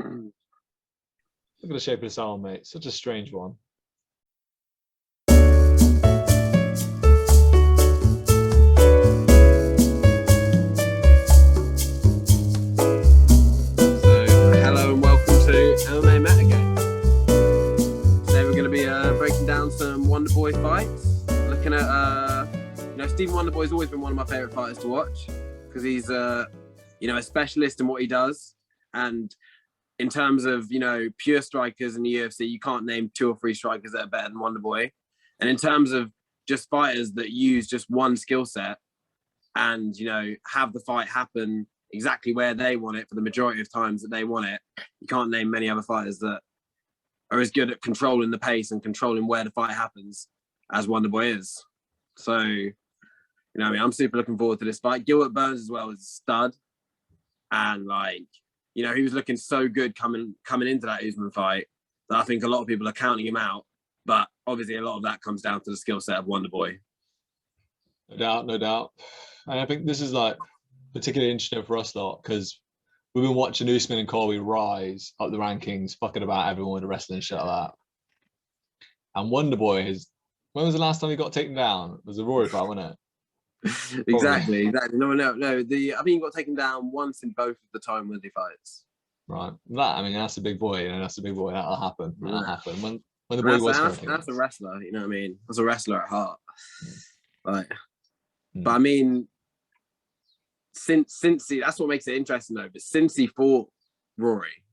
Look at the shape of this arm, mate. Such a strange one. Hello and welcome to MMA Metagame. Today we're going to be breaking down some Wonderboy fights. Looking at, Stephen Wonderboy's always been one of my favourite fighters to watch because he's, a specialist in what he does. And in terms of, pure strikers in the UFC, you can't name 2 or 3 strikers that are better than Wonderboy. And in terms of just fighters that use just one skill set and, have the fight happen exactly where they want it for the majority of times that they want it, you can't name many other fighters that are as good at controlling the pace and controlling where the fight happens as Wonderboy is. So, I'm super looking forward to this fight. Gilbert Burns as well is a stud. And he was looking so good coming into that Usman fight that I think a lot of people are counting him out. But obviously a lot of that comes down to the skill set of Wonderboy. No doubt. And I think this is particularly interesting for us lot because we've been watching Usman and Colby rise up the rankings, fucking about everyone with the wrestling and shit like that. And Wonderboy when was the last time he got taken down? It was a Rory fight, wasn't it? Exactly. No. I think he got taken down once in both of the time-worthy fights. Right. That's a big boy. That's a big boy. That'll happen. That'll happen. When the boy that's a wrestler. You know what I mean? That's a wrestler at heart. But since he, that's what makes it interesting though. But since he fought Rory,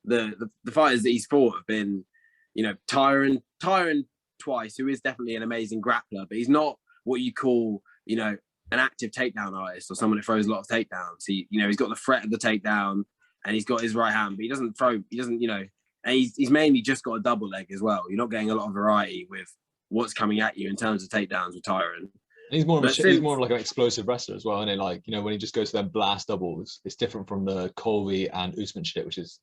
the fighters that he's fought have been, Tyron twice, who is definitely an amazing grappler, but he's not what you call, an active takedown artist or someone who throws a lot of takedowns. He's got the threat of the takedown and he's got his right hand, but he doesn't, and he's mainly just got a double leg as well. You're not getting a lot of variety with what's coming at you in terms of takedowns with Tyron. He's more of like an explosive wrestler as well, isn't he? When he just goes to them blast doubles, it's different from the Colby and Usman shit, which is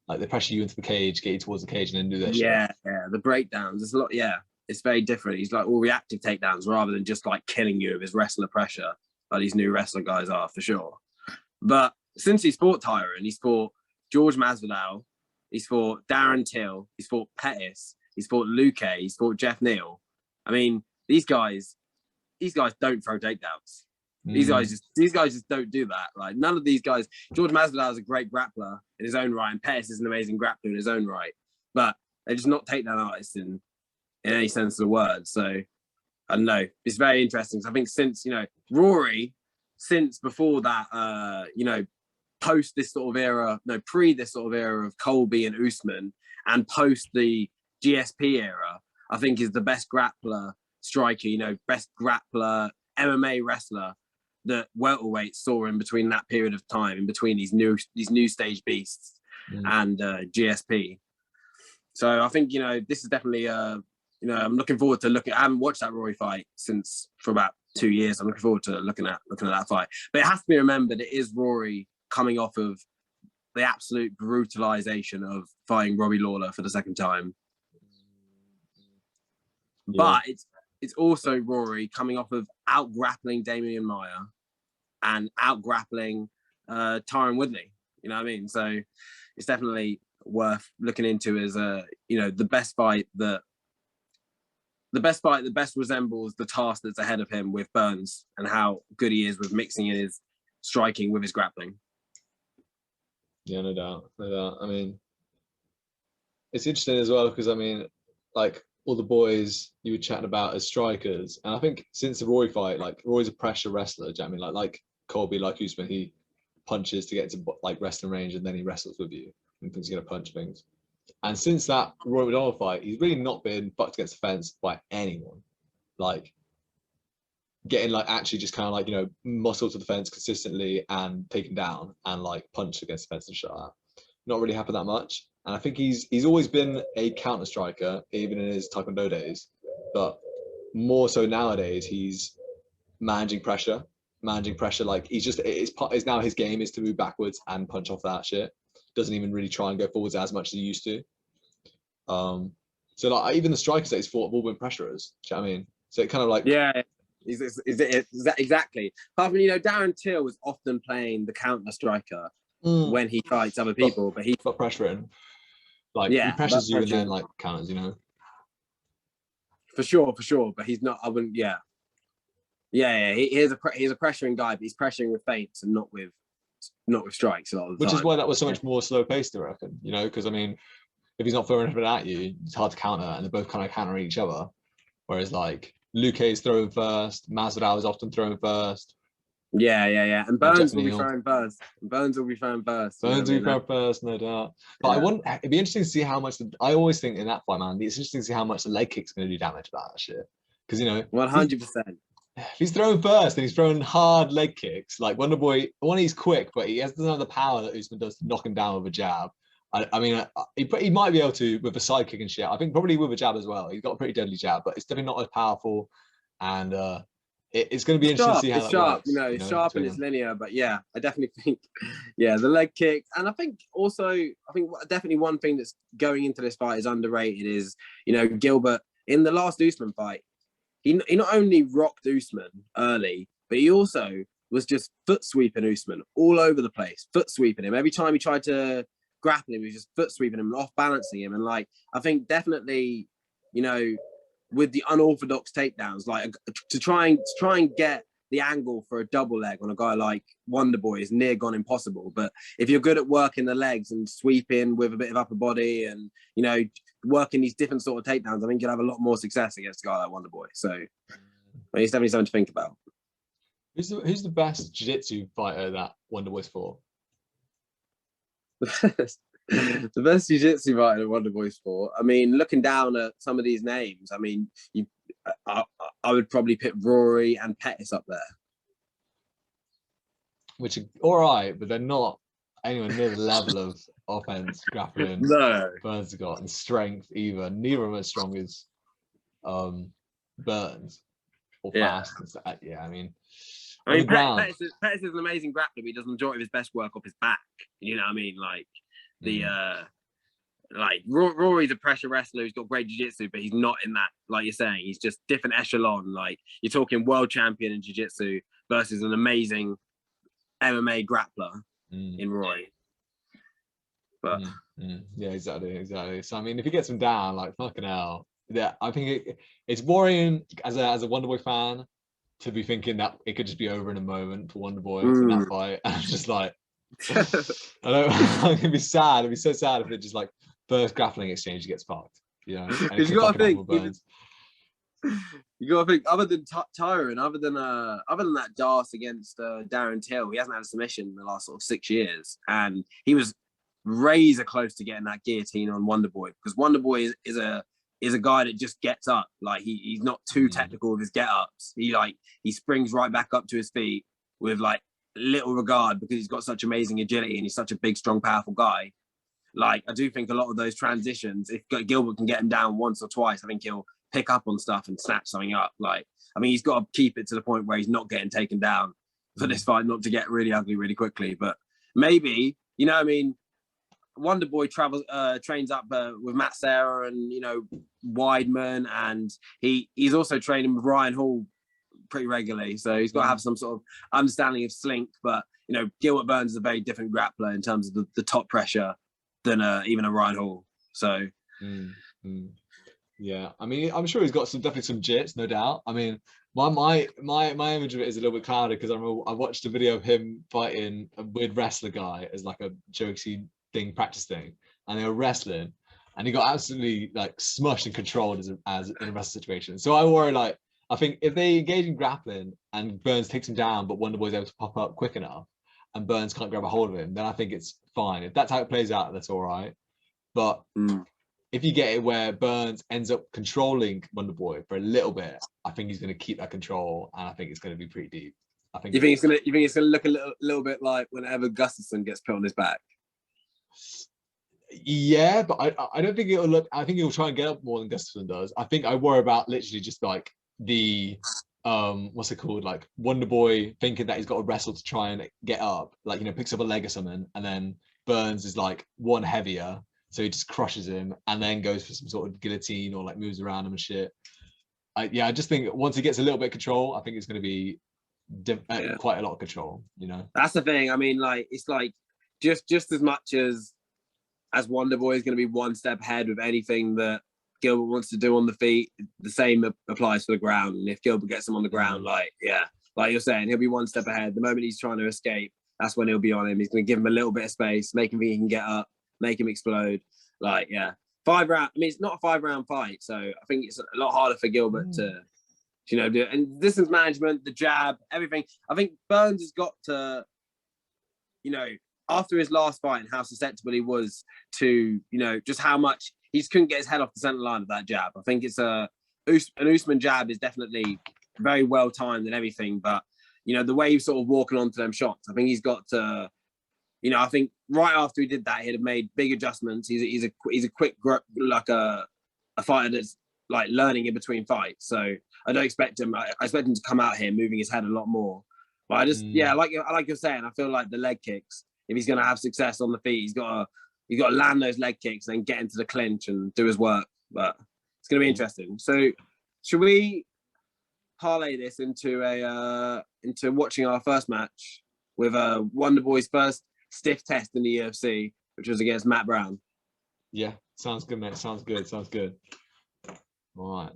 they pressure you into the cage, get you towards the cage, and then do their shit. Yeah, the breakdowns. It's a lot. Yeah, it's very different. He's all reactive takedowns rather than just killing you with his wrestler pressure, like these new wrestler guys are for sure. But since he's fought Tyron, he's fought George Masvidal, he's fought Darren Till, he's fought Pettis, he's fought Luque, he's fought Jeff Neal. I mean, these guys don't throw takedowns. These guys just don't do that. None of these guys. George Masvidal is a great grappler in his own right, and Pettis is an amazing grappler in his own right. But they're just not takedown artists in any sense of the word. So I don't know. It's very interesting. I think since Rory, since before that, post this sort of era, pre this sort of era of Colby and Usman, and post the GSP era, I think is the best grappler, striker, best grappler, MMA wrestler that welterweight saw in between that period of time, in between these new stage beasts and GSP. So I think this is definitely I'm looking forward to I haven't watched that Rory fight for about 2 years. I'm looking forward to looking at that fight. But it has to be remembered it is Rory coming off of the absolute brutalization of fighting Robbie Lawler for the second time. Yeah. But it's also Rory coming off of out-grappling Damian Maia and out-grappling Tyron Woodley. You know what I mean? So it's definitely worth looking into as the best fight that best resembles the task that's ahead of him with Burns and how good he is with mixing in his striking with his grappling. Yeah, no doubt. I mean, it's interesting as well because all the boys you were chatting about as strikers, and I think since the Rory fight, Rory's a pressure wrestler. Do you know what I mean? Like Colby, like Usman, he punches to get to wrestling range, and then he wrestles with you and thinks he's gonna punch things. And since that Rory McDonald fight, he's really not been bucked against the fence by anyone. Getting actually just kind of muscle to the fence consistently and taken down and punch against the fence and shit like that. Not really happened that much. And I think he's always been a counter striker, even in his Taekwondo days. But more so nowadays, he's managing pressure. It's now his game is to move backwards and punch off that shit. Doesn't even really try and go forwards as much as he used to. So even the strikers that he's fought have all been pressurers. Do you know what I mean? So it kind of yeah. Exactly. Apart from Darren Till was often playing the counter striker, when he fights other But, people, but he but pressuring, like he yeah, pressures but you and then pressuring like counters, you know. for sure. But he's not. I wouldn't. Yeah. He's a pressuring guy, but he's pressuring with feints and not with strikes a lot of the Which is time. why that was so much more slow paced, I reckon. You know, because I mean, if he's not throwing anything at you, it's hard to counter, and they're both kind of countering each other. Whereas like Luke's throwing first, Masvidal is often throwing first. Yeah. And Burns will be throwing first. Burns will be throwing first. Burns will be throwing first, no doubt. But it'd be interesting to see how much. I always think in that fight, man, it's interesting to see how much the leg kick's going to do damage about that shit. Because you know, 100%. If he's throwing first and he's throwing hard leg kicks, like Wonderboy, he's quick, but he doesn't have the power that Usman does to knock him down with a jab. I mean, he might be able to with a side kick and shit. I think probably with a jab as well. He's got a pretty deadly jab, but it's definitely not as powerful. And it's going to be interesting to see how that works. It's sharp and it's linear. But yeah, I definitely think, the leg kick. And I think definitely one thing that's going into this fight is underrated is, Gilbert in the last Usman fight. He not only rocked Usman early, but he also was just foot sweeping Usman all over the place, foot sweeping him. Every time he tried to grapple him, he was just foot sweeping him, off balancing him. And like, I think definitely, with the unorthodox takedowns, like to try and get the angle for a double leg on a guy like Wonderboy is near gone impossible. But if you're good at working the legs and sweeping with a bit of upper body and, working these different sort of takedowns, I think you'll have a lot more success against a guy like Wonderboy. So it's definitely something to think about. Who's the best jiu-jitsu fighter that Wonderboy's fought? The best jiu-jitsu fighter that Wonderboy's fought. I mean, looking down at some of these names, I mean, I would probably put Rory and Pettis up there. Which are all right, but they're not anywhere near the level of offense, grappling, Burns got, and strength either. Neither of them as strong as Burns or fast. I mean, Pettis is an amazing grappler, but he does the majority of his best work off his back. You know what I mean? Like Rory's a pressure wrestler who's got great jiu-jitsu, but he's not in that, like you're saying, he's just different echelon. Like you're talking world champion in jiu-jitsu versus an amazing MMA grappler in Roy. But yeah, exactly. So I mean, if he gets him down, like fucking hell, I think it's worrying as a Wonderboy fan to be thinking that it could just be over in a moment for Wonderboy in that fight. And I'm just like, I'm gonna be sad. It'd be so sad if it just like first grappling exchange gets fucked. Because you gotta think. You gotta think. Other than Tyron, other than that DAS against Darren Till, he hasn't had a submission in the last sort of 6 years, and he was razor close to getting that guillotine on Wonderboy, because Wonderboy is a guy that just gets up. Like he's not too technical with his get-ups. He springs right back up to his feet with like little regard, because he's got such amazing agility and he's such a big, strong, powerful guy. Like I do think a lot of those transitions, if Gilbert can get him down once or twice, I think he'll pick up on stuff and snatch something up. Like, I mean, he's got to keep it to the point where he's not getting taken down for this fight not to get really ugly really quickly. But maybe, I mean, Wonderboy trains up with Matt Serra and Weidman, and he's also training with Ryan Hall pretty regularly, so he's got to have some sort of understanding of slink. But Gilbert Burns is a very different grappler in terms of the top pressure than even a Ryan Hall. So yeah, I mean, I'm sure he's got definitely some jits, no doubt. I mean, my image of it is a little bit clouded because I watched a video of him fighting a weird wrestler guy as like a jokesy thing, practice thing, and they were wrestling, and he got absolutely like smushed and controlled as in a wrestling situation. So I worry, like, I think if they engage in grappling and Burns takes him down, but Wonderboy's able to pop up quick enough and Burns can't grab a hold of him, then I think it's fine. If that's how it plays out, that's all right. But if you get it where Burns ends up controlling Wonderboy for a little bit, I think he's going to keep that control, and I think it's going to be pretty deep. I think. You think it's going to look a little bit like whenever Gustafsson gets put on his back? Yeah, but I don't think it'll look. I think he'll try and get up more than Gustafsson does. I think I worry about literally just like the what's it called, like Wonderboy thinking that he's got to wrestle to try and get up, like picks up a leg or something, and then Burns is like one heavier, so he just crushes him and then goes for some sort of guillotine or like moves around him and shit. I just think once he gets a little bit of control, I think it's going to be quite a lot of control. That's the thing. I mean, like it's like just as much as Wonderboy is going to be one step ahead with anything that Gilbert wants to do on the feet, the same applies for the ground. And if Gilbert gets him on the ground, like you're saying, he'll be one step ahead. The moment he's trying to escape, that's when he'll be on him. He's going to give him a little bit of space, make him think he can get up, make him explode. 5 round. I mean, it's not a 5-round fight, so I think it's a lot harder for Gilbert to, do. And distance management, the jab, everything. I think Burns has got to, after his last fight and how susceptible he was to, just how much he just couldn't get his head off the center line of that jab. I think it's an Usman jab is definitely very well timed and everything, but the way he's sort of walking onto them shots, I think he's got to. I think right after he did that, he'd have made big adjustments. He's a quick, like a fighter that's like learning in between fights. So I don't expect him. I expect him to come out here moving his head a lot more. But I just, like you're saying, I feel like the leg kicks. If he's going to have success on the feet, he's got to land those leg kicks and then get into the clinch and do his work. But it's going to be interesting. So should we parlay this into watching our first match with Wonderboy's first stiff test in the UFC, which was against Matt Brown? Yeah, sounds good, mate. Sounds good. All right.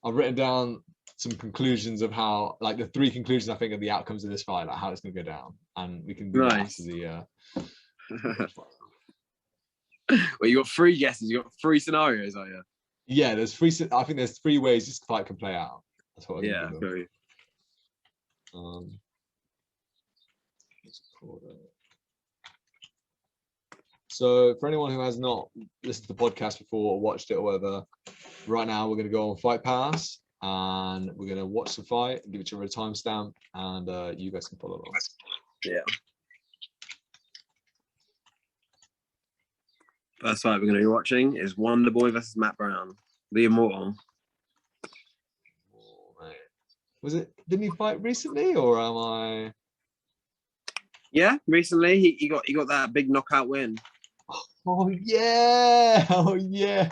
I've written down some conclusions of how, like the 3 conclusions I think of the outcomes of this fight, like how it's going to go down, and we can do that after the. Well, you got 3 guesses. You got 3 scenarios, are you? Yeah, there's 3. I think there's 3 ways this fight can play out. That's what. So for anyone who has not listened to the podcast before or watched it or whatever, right now we're going to go on Fight Pass and we're going to watch the fight and give each other a timestamp, and you guys can follow along. Yeah. First fight we're going to be watching is Wonderboy versus Matt Brown, the Immortal. Oh, mate. Didn't he fight recently, or am I? Yeah, recently he got that big knockout win. Oh yeah! Oh yeah!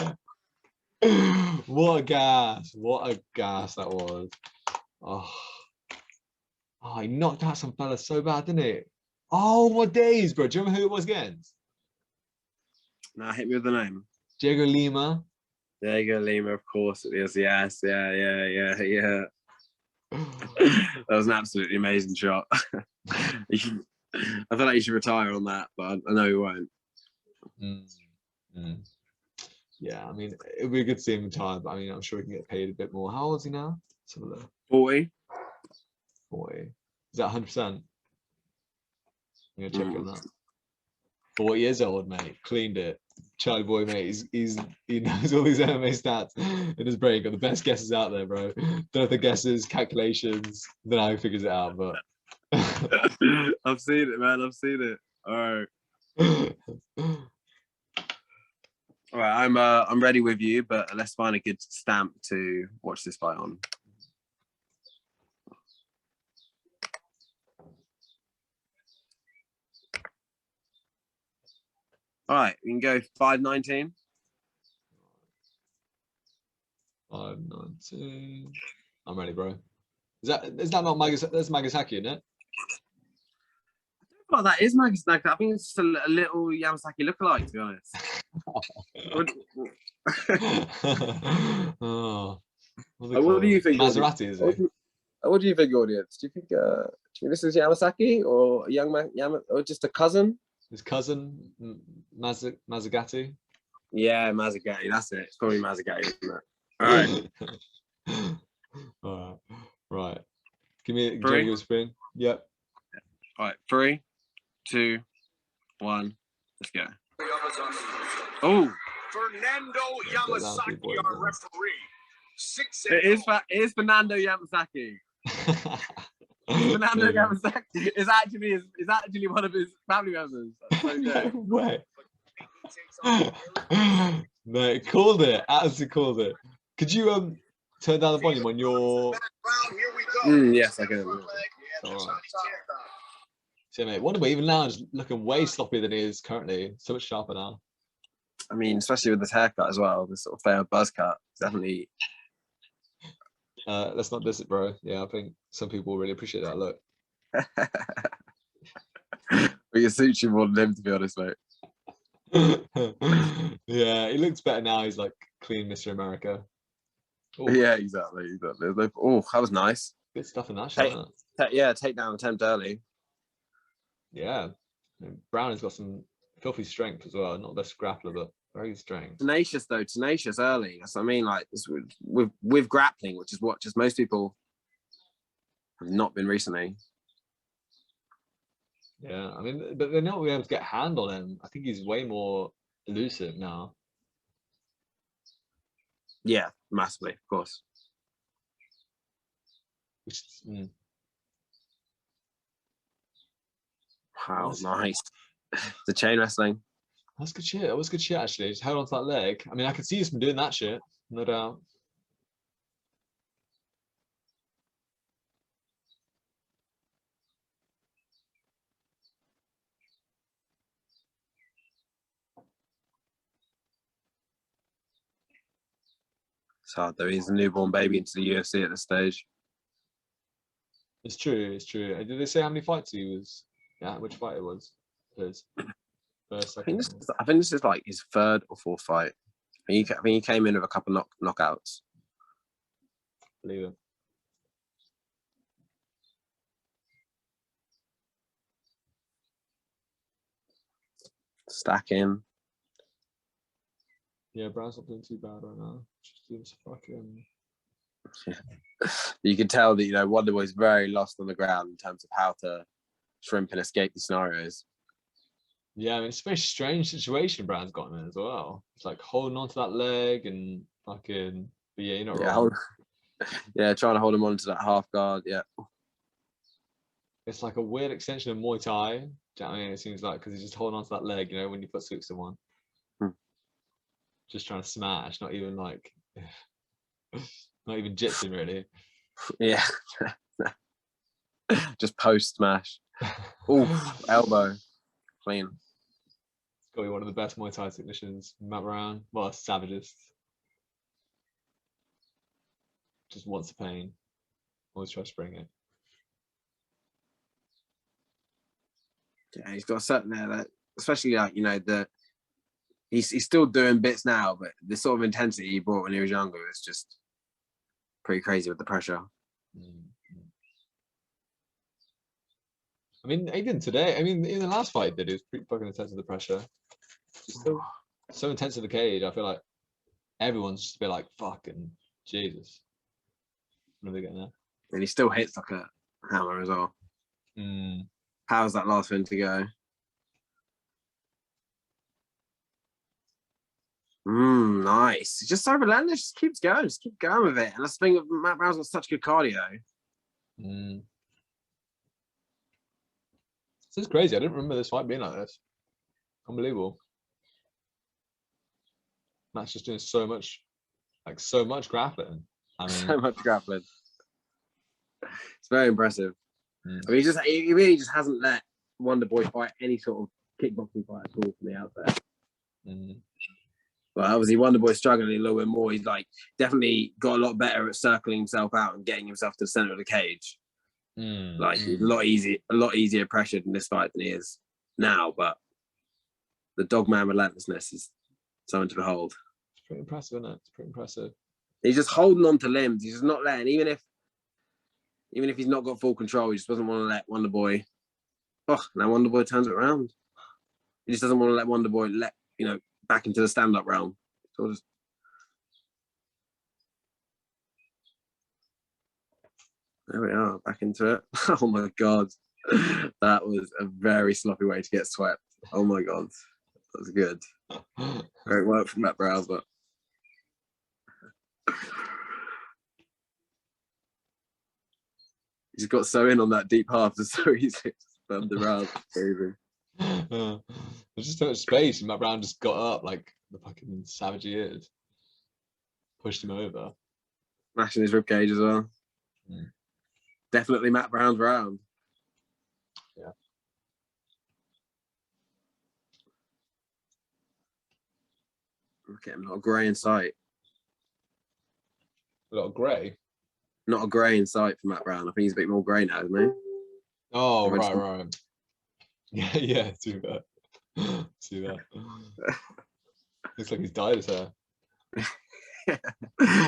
What a gas that was. Oh, he knocked out some fella so bad, didn't he? Oh my days, bro. Do you remember who it was against? Nah, hit me with the name. Diego Lima. Diego Lima, of course it is. Yes, yeah. That was an absolutely amazing shot. I feel like you should retire on that, but I know you won't. Yeah, I mean, it would be good to see him retire, but I mean, I'm sure he can get paid a bit more. How old is he now? 40. 40. Is that 100%? I'm gonna check on that. 40 years old, mate. Cleaned it. Charlie boy, mate. He knows all these MMA stats in his brain. Got the best guesses out there, bro. Don't know if the guesses, calculations. Don't know how he figures it out, but I've seen it, man. I've seen it. All right. All right, I'm ready with you, but let's find a good stamp to watch this fight on. All right, we can go 519. 519. I'm ready, bro. Is that not Magasaki? That's Magasaki, isn't it? Well, that is Magasaki. I think it's just a little Yamasaki lookalike, to be honest. What do you think? Maserati, is it? What do you think, audience? Do you think this is Yamasaki or a young man, or just a cousin? His cousin, Mazagati? Yeah, Mazagati. That's it. It's probably Mazagati, isn't it? All right. Right. Give me a spin. Yep. All right. 3, 2, 1. Let's go. Oh. Fernando Yamasaki, our referee. It is Fernando Yamasaki. Fernando Yamasaki is actually one of his family members. That's so good. No way. Mate, called it. Absolutely called it. Could you turn down the volume on your? Yes, I can. All right. So, mate, Wonderboy even now is looking way sloppier than he is currently. So much sharper now. I mean, especially with this haircut as well, this sort of fair buzz cut. Definitely. Let's not diss it, bro. Yeah, I think some people really appreciate that look. But it suits you more than him, to be honest, mate. Yeah, he looks better now. He's like clean Mr. America. Ooh, Yeah, exactly. Oh, that was nice. good stuff in that shot. Isn't it? Yeah, takedown attempt early. Yeah, Brown has got some filthy strength as well. Not the best grappler, but very good strength. Tenacious though, tenacious early. That's what I mean. Like with grappling, which is what just most people have not been recently. Yeah, I mean, but they're not really able to get a hand on him. I think he's way more elusive now. Yeah, massively, of course. Which is, Wow, nice. The chain wrestling. That's good shit. That was good shit, actually. Just held on to that leg. I mean, I could see he's been doing that shit, no doubt. It's hard though. He's a newborn baby into the UFC at this stage. It's true. It's true. Did they say how many fights he was? Yeah, which fight it was? His first, I think second. this is like his third or fourth fight. I think he came in with a couple knockouts. Believe it. Stacking. Yeah, Brown's not doing too bad right now. Just doing some fucking. You can tell that Wonderboy's very lost on the ground in terms of how to shrimp and escape these scenarios. Yeah, I mean, it's a very strange situation Brown's got him in as well. It's like holding onto that leg and fucking. But yeah, you're not wrong. Yeah, trying to hold him onto that half guard. Yeah. It's like a weird extension of Muay Thai. Do you know what I mean? It seems like because he's just holding onto that leg, when you put six someone. Just trying to smash, not even like, not even jitsu really. Yeah. Just post smash. Oh, elbow. Clean. It's got to be one of the best Muay Thai technicians, Matt Brown. Well, savagist. Just wants the pain. Always tries to bring it. Yeah, he's got a certain there that, especially like he's still doing bits now, but the sort of intensity he brought when he was younger is just pretty crazy with the pressure. I mean, even today, in the last fight he did, it was pretty fucking intense with the pressure. Just so intense in the cage. I feel like everyone's just a bit like, fucking Jesus. When are they getting there? And he still hits like a hammer as well. How's that last one to go? Nice. He's just so relentless. Just keeps going. Just keep going with it. And that's the thing. Matt Brown's got such good cardio. This is crazy. I didn't remember this fight being like this. Unbelievable. Matt's just doing so much grappling. So much grappling. It's very impressive. I mean, he really just hasn't let Wonderboy fight any sort of kickboxing fight at all from the outset. But obviously, Wonderboy's struggling a little bit more. He's like definitely got a lot better at circling himself out and getting himself to the center of the cage. Like he's a lot easier pressured in this fight than he is now. But the dogman relentlessness is something to behold. It's pretty impressive, isn't it? It's pretty impressive. He's just holding on to limbs. He's just not letting, even if he's not got full control, he just doesn't want to let Wonderboy. Oh, now Wonderboy turns it around. He just doesn't want to let Wonderboy back into the stand-up realm. So just. There we are, back into it. Oh my God. That was a very sloppy way to get swept. Oh my God. That was good. Great work from Matt Brown, but he's got so in on that deep half, so easy to spam the round. Crazy. There's just so much space, and Matt Brown just got up like the fucking savage he is. Pushed him over. Smashing his ribcage as well. Definitely Matt Brown's round. Yeah. Look at him, not a grey in sight. A lot of grey. Not a grey in sight for Matt Brown. I think he's a bit more grey now, isn't he? Oh, right. Yeah, yeah, see that. See that. Looks like he's dyed his hair.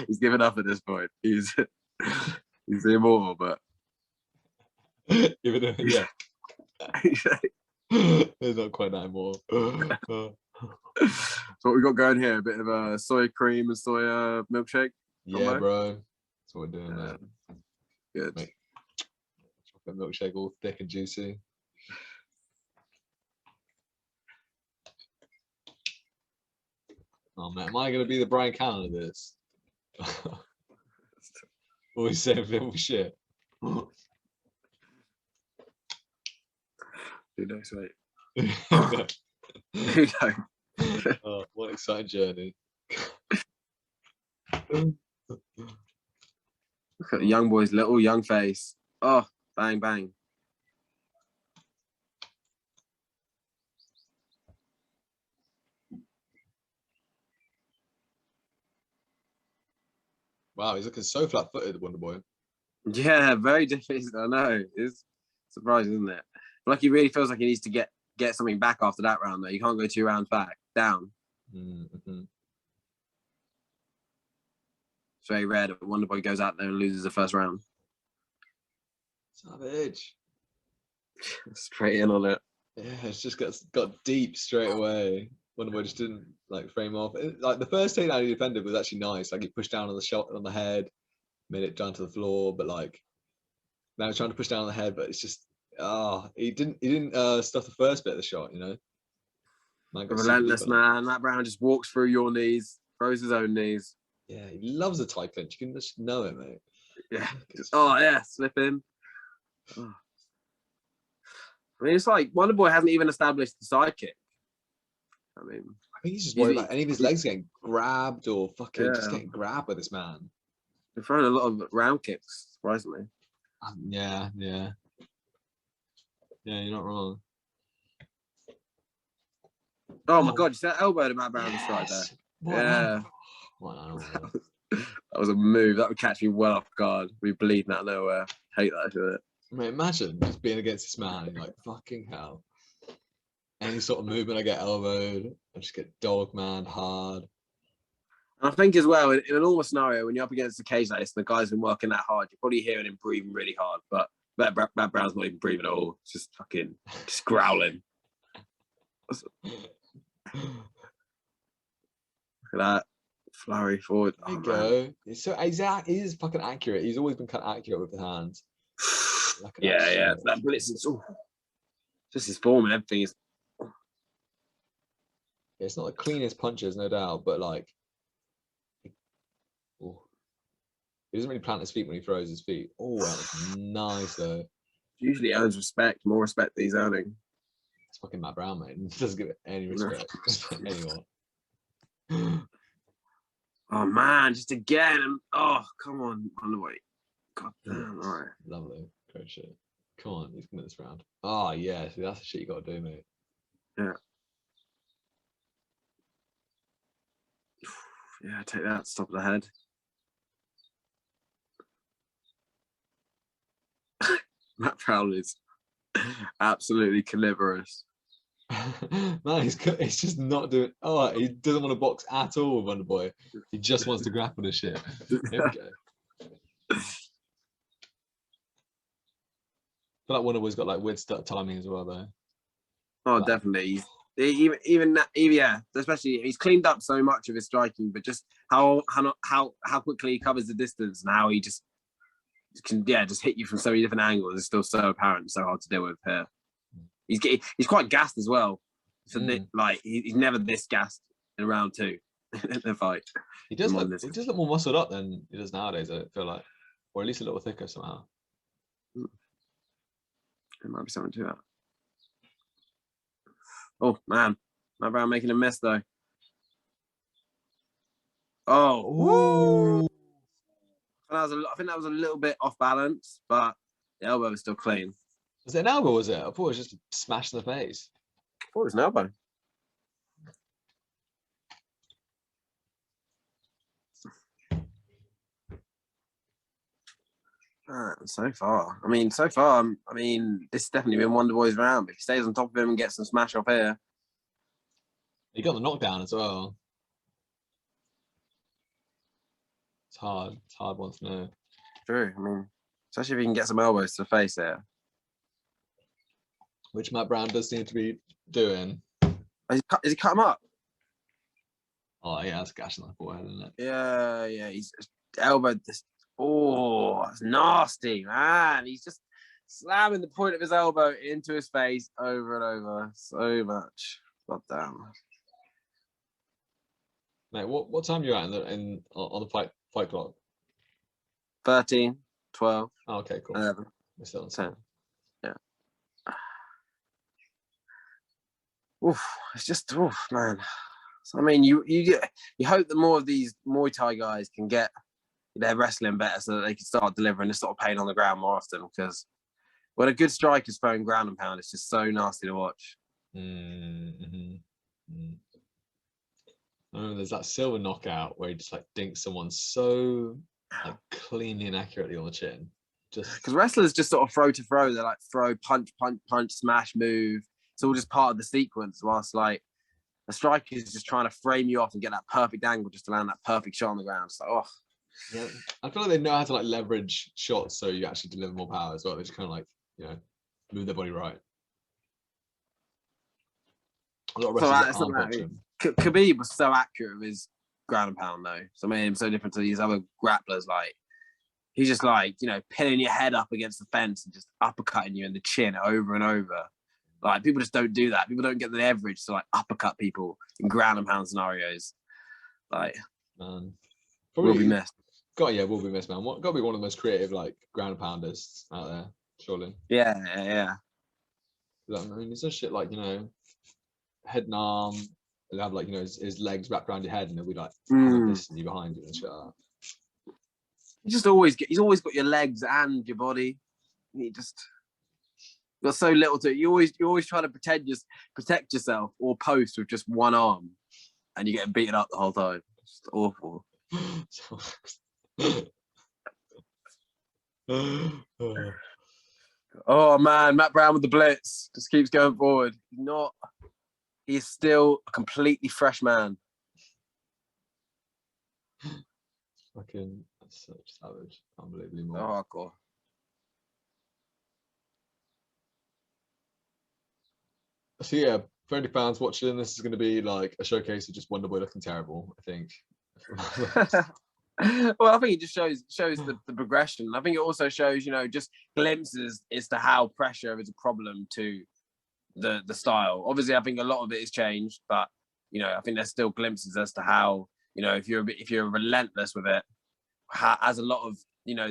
He's given up at this point. He's immortal, but Even though, yeah, it's not quite that more. so what we got going here? A bit of a soy cream and soya milkshake. Yeah, bro. That's what we're doing, mate. Good. Mate, chocolate milkshake, all thick and juicy. Oh man, am I gonna be the Brian Callen of this? Always saying little shit. Who knows, mate? Who knows? Oh, what an exciting journey. Look at the young boy's little young face. Oh, bang, bang. Wow, he's looking so flat-footed, Wonderboy. Yeah, very different. I know. It's surprising, isn't it? Like he really feels like he needs to get something back after that round, though. You can't go 2 rounds back down. Mm-hmm. It's very rare that Wonderboy goes out there and loses the first round. Savage. Straight in on it. Yeah, it's just got deep straight away. Wonderboy just didn't like frame off. Like the first takedown he defended was actually nice. Like he pushed down on the shot on the head, made it down to the floor. But like now he's trying to push down on the head, but it's just he didn't stuff the first bit of the shot. You know, man got super Relentless, deep on it. man. That Brown just walks through your knees, throws his own knees. Yeah, he loves a tight clinch. You can just know it, mate. Yeah. Oh yeah, slip in. Oh. I mean, it's like Wonderboy hasn't even established the side kick. I mean, I think he's just worried about any of his legs getting grabbed or fucking just getting grabbed by this man. they're throwing a lot of round kicks, surprisingly. Yeah, you're not wrong. Oh my god, you see that elbow to Matt Brown just right there? What What an animal. That was a move. That would catch me well off guard. We bleeding out of nowhere. Hate that shit. Mate, imagine just being against this man and like, fucking hell. Any sort of movement, I get elbowed. I just get dog-manned hard. And I think as well, in a normal scenario, when you're up against a cage like this, and the guy's been working that hard, you're probably hearing him breathing really hard. But Matt Brown's not even breathing at all. It's just fucking just growling. Look at that. Flurry forward. There you go. He's so exact. He is fucking accurate. He's always been kind of accurate with the hands. Yeah. That blitz is just his form and everything is. Yeah, it's not the cleanest punches, no doubt, but like, he doesn't really plant his feet when he throws his feet. Oh, that was nice though. Usually earns respect, more respect than he's earning. It's fucking Matt Brown, mate. He doesn't give it any respect. Anyone. Oh man, just again. Oh, come on the way. God damn, all right. Lovely. Great shit. Come on, he's coming this round. Oh yeah, see, that's the shit you gotta do, mate. Yeah. Yeah, take that, top of the head. Matt Brown is absolutely carnivorous. Man, he's just not doing. Oh, he doesn't want to box at all, Wonderboy. He just wants to grapple this shit. Here we go. I feel like Wonderboy's got like weird stuff timing as well, though. Oh, like, definitely. Even yeah, especially he's cleaned up so much of his striking, but just how quickly he covers the distance and how he just can just hit you from so many different angles is still so apparent, so hard to deal with here. He's quite gassed as well. So like he's never this gassed in round 2 in the fight. He does look more muscled up than he does nowadays, I feel like, or at least a little thicker somehow. There might be something to that. Oh man, Matt Brown making a mess though. Oh, I think that was a little bit off balance, but the elbow was still clean. Was it an elbow? Was it? I thought it was just a smash in the face. I thought it was an elbow. So far, this has definitely been Wonderboy's round. If he stays on top of him and gets some smash off here, He got the knockdown as well. It's hard. It's hard one to know. true. I mean, especially if he can get some elbows to the face here. Which Matt Brown does seem to be doing. Is he cut him up? Oh yeah, that's a gash on the forehead, isn't it? Yeah. He's elbowed this. Oh, that's nasty, man. He's just slamming the point of his elbow into his face over and over. So much. God damn. Mate, what time are you at on the fight clock? 13, 12. Oh, okay, cool. 11. We're still on 10. Yeah. Oof, it's just man. So, I mean, you hope that more of these Muay Thai guys can get their wrestling better so that they can start delivering this sort of pain on the ground more often. Because when a good striker's throwing ground and pound, it's just so nasty to watch. Oh, there's that Silver knockout where he just like dinks someone so like cleanly and accurately on the chin. Just because wrestlers just sort of throw to throw. They're like throw, punch, smash, move. It's all just part of the sequence. Whilst like a striker is just trying to frame you off and get that perfect angle just to land that perfect shot on the ground. It's like, oh. Yeah, I feel like they know how to like leverage shots so you actually deliver more power as well. They just kind of like, you know, move their body right. A lot of wrestlers aren't watching. Khabib was so accurate with his ground and pound though. So made him so different to these other grapplers. Like he's just like, you know, pinning your head up against the fence and just uppercutting you in the chin over and over. Like people just don't do that. People don't get the leverage to like uppercut people in ground and pound scenarios. Like, man, will be missed. Will be missed, man. Got to be one of the most creative like ground pounders out there, surely. Yeah. I mean, it's just shit like, you know, head and arm. He'll have like, you know, his legs wrapped around your head, and he'll be like dissing you behind you and shit like that. He's always got your legs and your body. You've got so little to it. You always try to protect yourself or post with just one arm, and you get beaten up the whole time. It's just awful. Oh man, Matt Brown with the blitz just keeps going forward. He's still a completely fresh man. Fucking such savage, unbelievably more. Oh, hardcore. So yeah, for any fans watching, this is going to be like a showcase of just Wonderboy looking terrible, I think. Well, I think it just shows the progression. I think it also shows, you know, just glimpses as to how pressure is a problem to the style. Obviously, I think a lot of it has changed, but you know, I think there's still glimpses as to how, you know, if you're relentless with it, as a lot of, you know,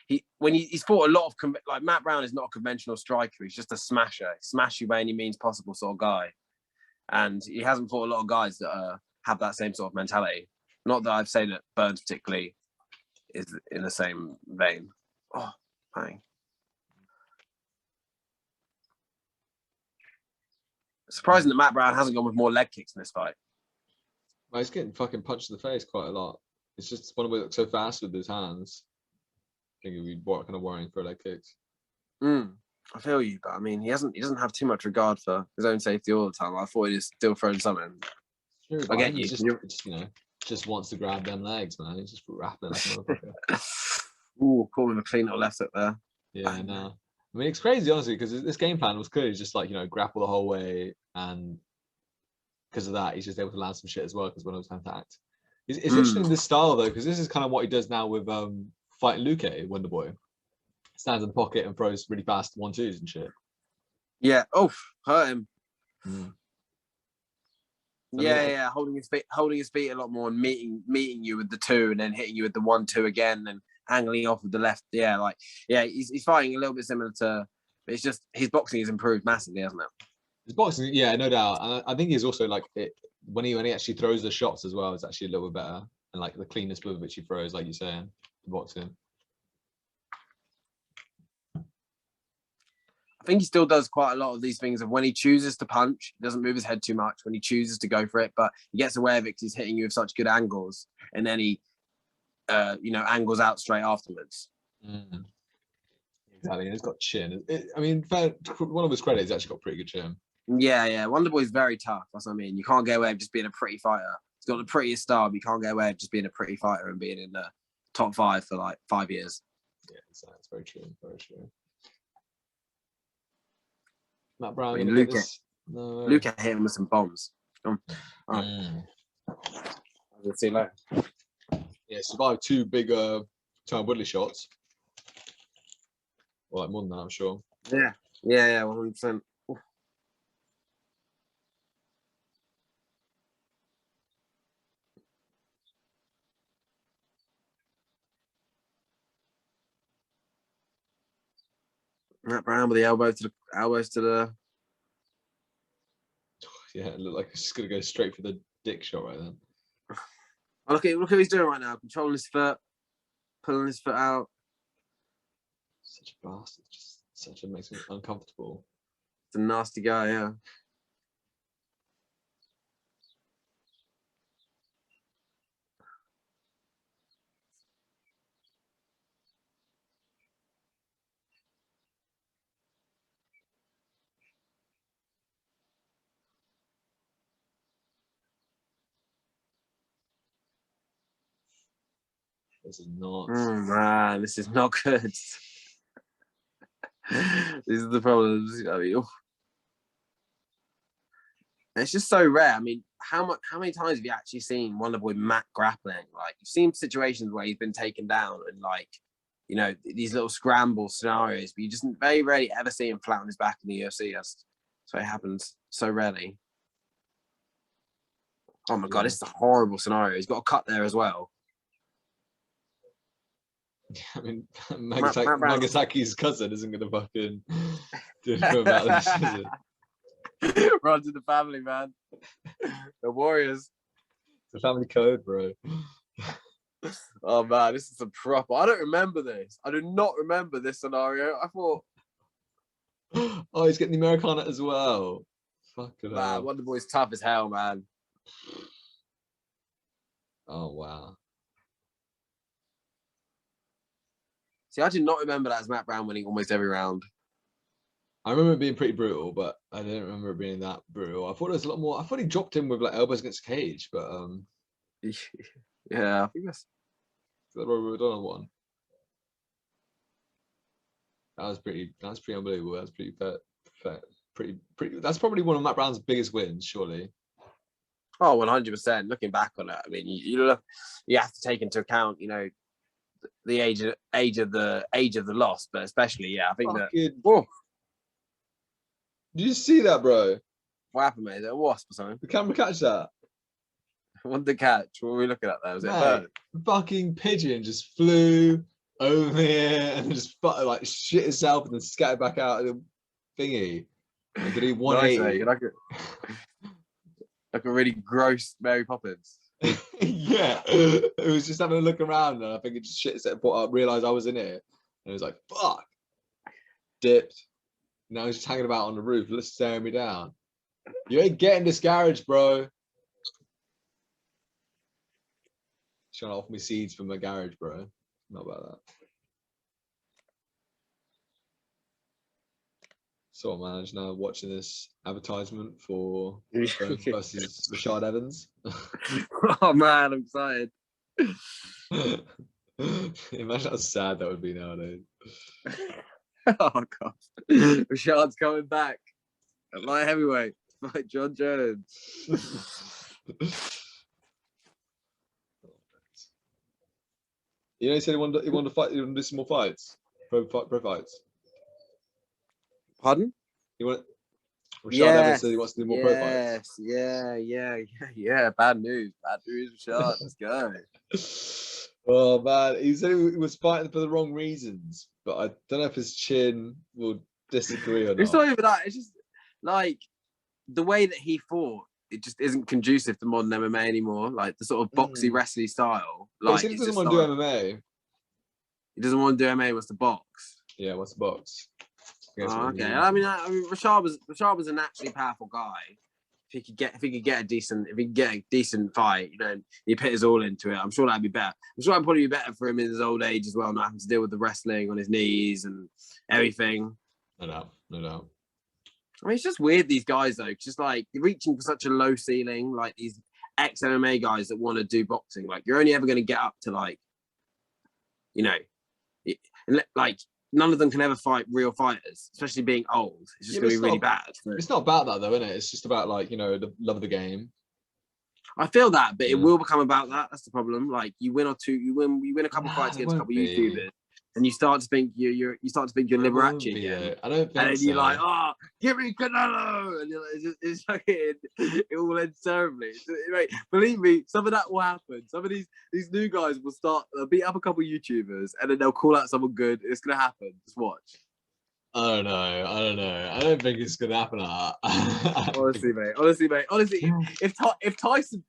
he's fought a lot of like Matt Brown is not a conventional striker. He's just a smasher, smash you by any means possible sort of guy, and he hasn't fought a lot of guys that have that same sort of mentality. Not that I've said that Burns particularly is in the same vein. Oh, bang. Surprising that Matt Brown hasn't gone with more leg kicks in this fight. Well, he's getting fucking punched in the face quite a lot. It's just one of them looks so fast with his hands. I think he'd be kind of worrying for leg kicks. I feel you, but I mean, he doesn't have too much regard for his own safety all the time. I thought he was still throwing something. Sure, I get you. Just wants to grab them legs, man. He's just rapping like a motherfucker. Ooh, caught him a clean little left hook there. Yeah, no. I mean, it's crazy, honestly, because this game plan was clearly just like, you know, grapple the whole way, and because of that, he's just able to land some shit as well because one of those intact. It's interesting this style though, because this is kind of what he does now with fighting Luke, Wonderboy. Stands in the pocket and throws really fast 1-2s and shit. Yeah. Oh, hurt him. Yeah. Holding his feet a lot more and meeting you with the 2 and then hitting you with the 1-2 again and angling off with the left. Yeah, he's fighting a little bit similar to, but it's just his boxing has improved massively, hasn't it? His boxing, yeah, no doubt. And I think he's also like when he actually throws the shots as well, it's actually a little bit better, and like the cleanness with which he throws, like you're saying, boxing. I think he still does quite a lot of these things of when he chooses to punch, he doesn't move his head too much when he chooses to go for it, but he gets away with it because he's hitting you with such good angles, and then he, angles out straight afterwards. Mm. Exactly, he's got chin. I mean, one of his credits, he's actually got pretty good chin. Yeah. Wonderboy's very tough. That's what I mean. You can't get away with just being a pretty fighter. He's got the prettiest style, but you can't get away with just being a pretty fighter and being in the top 5 for like 5 years. Yeah, that's very true. Very true. Matt Brown. I mean, Luca hit him with some bombs. All right. Let's see later. Yeah, survived 2 big Tyron Woodley shots. Well, like more than that, I'm sure. Yeah, 100%. Matt Brown with the elbows to the. Yeah, it looked like he's just gonna go straight for the dick shot right then. Oh, look at what he's doing right now. Controlling his foot, pulling his foot out. Such a bastard. Just makes me uncomfortable. It's a nasty guy, yeah. This is not. Man, this is not good. These are the problems. I mean, it's just so rare. I mean, how many times have you actually seen Wonderboy Matt grappling? Like, you've seen situations where he's been taken down and, like, you know, these little scramble scenarios, but you just very rarely ever see him flat on his back in the UFC. That's what happens so rarely. Oh my God, this is a horrible scenario. He's got a cut there as well. I mean, Nagasaki's cousin isn't going to fucking do anything about this, is it? Run to the family, man. The Warriors. The family code, bro. Oh, man, this is a proper... I don't remember this. I do not remember this scenario. I thought... Oh, he's getting the Americana as well. Fuck it. Man, Wonderboy's tough as hell, man. Oh, wow. See, I did not remember that as Matt Brown winning almost every round. I remember it being pretty brutal, but I didn't remember it being that brutal. I thought it was a lot more. I thought he dropped him with like elbows against the cage, but yeah, I think that's the Robert O'Donnell one. That's pretty unbelievable. That's pretty pretty. That's probably one of Matt Brown's biggest wins, surely. Oh, 100%. Looking back on it, I mean, you have to take into account, you know, the age of the loss, but especially, yeah, I think that. Whoa. Did you see that, bro? What happened, mate? Is it a wasp or something? The camera catch that? What did catch? What were we looking at there? Was it a bird? Fucking pigeon just flew over here and just like shit itself and then scattered back out of the thingy. And did he 180? Nice, like a really gross Mary Poppins. Yeah, it was just having a look around and I think it just shit itself, realised I was in it. And it was like, fuck. Dipped. Now he's just hanging about on the roof, staring me down. You ain't getting this garage, bro. He's trying to offer me seeds from my garage, bro. Not about that. So, man, I'm just now watching this advertisement for versus Rashad Evans. Oh, man, I'm excited. Imagine how sad that would be nowadays. Oh, God. Rashad's coming back at light heavyweight. Fight John Jones. You know, he said he wanted to fight. He wanted to do some more fights, pro fights. Pardon? Rashad Evans said he wants to do more pro fights. Yeah. Bad news, Rashad. Let's go. Oh man, he said he was fighting for the wrong reasons, but I don't know if his chin will disagree or not. It's not even that. It's just like the way that he fought. It just isn't conducive to modern MMA anymore. Like the sort of boxy wrestling style. Like he doesn't want to do MMA. He doesn't want to do MMA. He wants to box. Yeah, wants to box. Oh, okay. I mean, Rashad was a naturally powerful guy. if he could get a decent fight, you know, he put his all into it, I'm sure that'd be better. I'm sure that'd probably be better for him in his old age as well, not having to deal with the wrestling on his knees and everything. No doubt, no doubt. I mean, it's just weird, these guys, though, just like reaching for such a low ceiling, like these ex-MMA guys that want to do boxing. Like, you're only ever going to get up to, like, you know, like, none of them can ever fight real fighters, especially being old. It's just going to be really bad. It's not about that, though, isn't it? It's just about, like, you know, the love of the game. I feel that, but it will become about that. That's the problem. Like, you win a couple fights against a couple YouTubers, and you start to think you're Liberace again. I don't think so. And then you're like, oh, give me Canelo, and you're like, it's fucking, it all ends terribly. Mate, believe me, some of that will happen. Some of these new guys will they'll beat up a couple YouTubers, and then they'll call out someone good. It's gonna happen. Just watch. I don't know. I don't think it's gonna happen like that. Honestly, mate. Honestly, if Tyson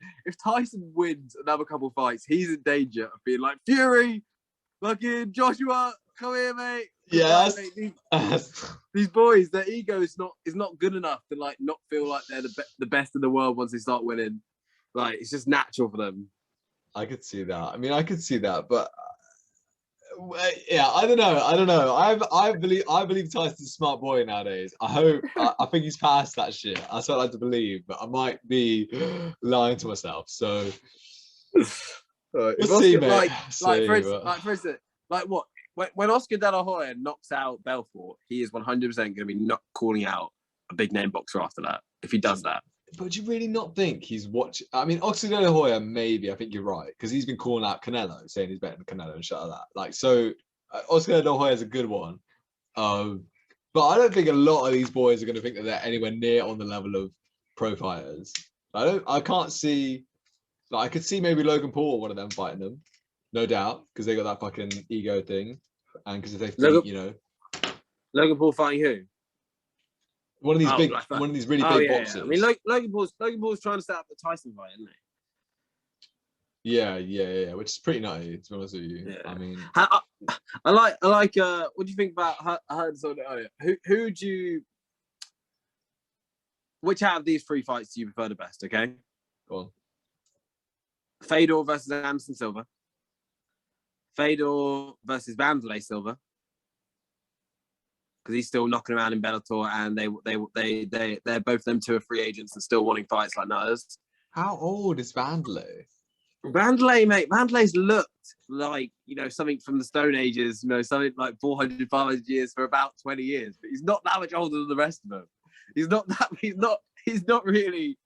wins another couple fights, he's in danger of being like, Fury, fucking Joshua, come here, mate. Yes. These boys, their ego is not good enough to like not feel like they're the best in the world once they start winning. Like, it's just natural for them. I could see that. I mean, I could see that, but yeah, I don't know. I believe Tyson's a smart boy nowadays. I think he's past that shit. That's what I like to believe, but I might be lying to myself. So we'll see, mate. For instance, what? When Oscar De La Hoya knocks out Belfort, he is 100% going to be not calling out a big name boxer after that, if he does that. But do you really not think he's watching? I mean, Oscar De La Hoya, maybe. I think you're right, because he's been calling out Canelo, saying he's better than Canelo and shit like that. Like, so Oscar De La Hoya is a good one. But I don't think a lot of these boys are going to think that they're anywhere near on the level of pro fighters. I can't see. Like, I could see maybe Logan Paul, one of them, fighting them, no doubt, because they got that fucking ego thing, and because if they think, you know, Logan Paul fighting who? One of these one of these really big boxers. Yeah. I mean, Logan Paul's trying to set up the Tyson fight, isn't he? Yeah, which is pretty nutty, to be honest with you. Yeah. I mean, I like. What do you think about? I heard something earlier. Who do you? Which out of these three fights do you prefer the best? Okay. Go on. Fedor versus Anderson Silva. Fedor versus Vanderlei Silva. Because he's still knocking around in Bellator, and they're both them two are free agents and still wanting fights like nutters. How old is Vanderlei? Vanderlei, mate. Vanderlei's looked like, you know, something from the Stone Ages, you know, something like 400, 500 years for about 20 years. But he's not that much older than the rest of them. He's not really.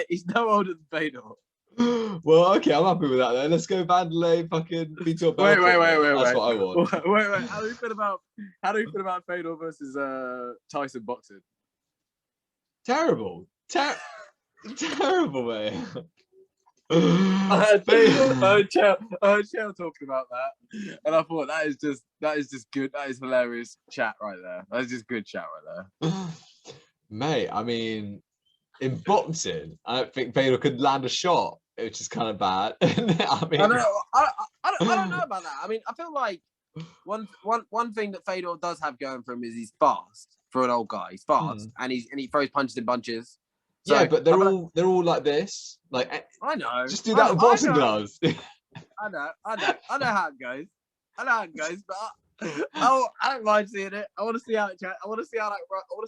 He's no older than Fedor. Well, okay, I'm happy with that then. Let's go Vanderlei, fucking Vitor Belfort. Wait. That's what I want. Wait. How do you feel about Fedor versus Tyson boxing? Terrible. Terrible, mate. I heard Chael talking about that, and I thought that is just good. That is hilarious chat right there. That is just good chat right there. Mate, I mean, in boxing, I don't think Fedor could land a shot, which is kind of bad. I mean, I don't know about that. I mean, I feel like one thing that Fedor does have going for him is he's fast for an old guy. He's fast, and he throws punches in bunches. So, yeah, but they're all like this. Like, I know. Just do that with boxing gloves. I know how it goes. But I don't mind seeing it. I want to see how it. I want to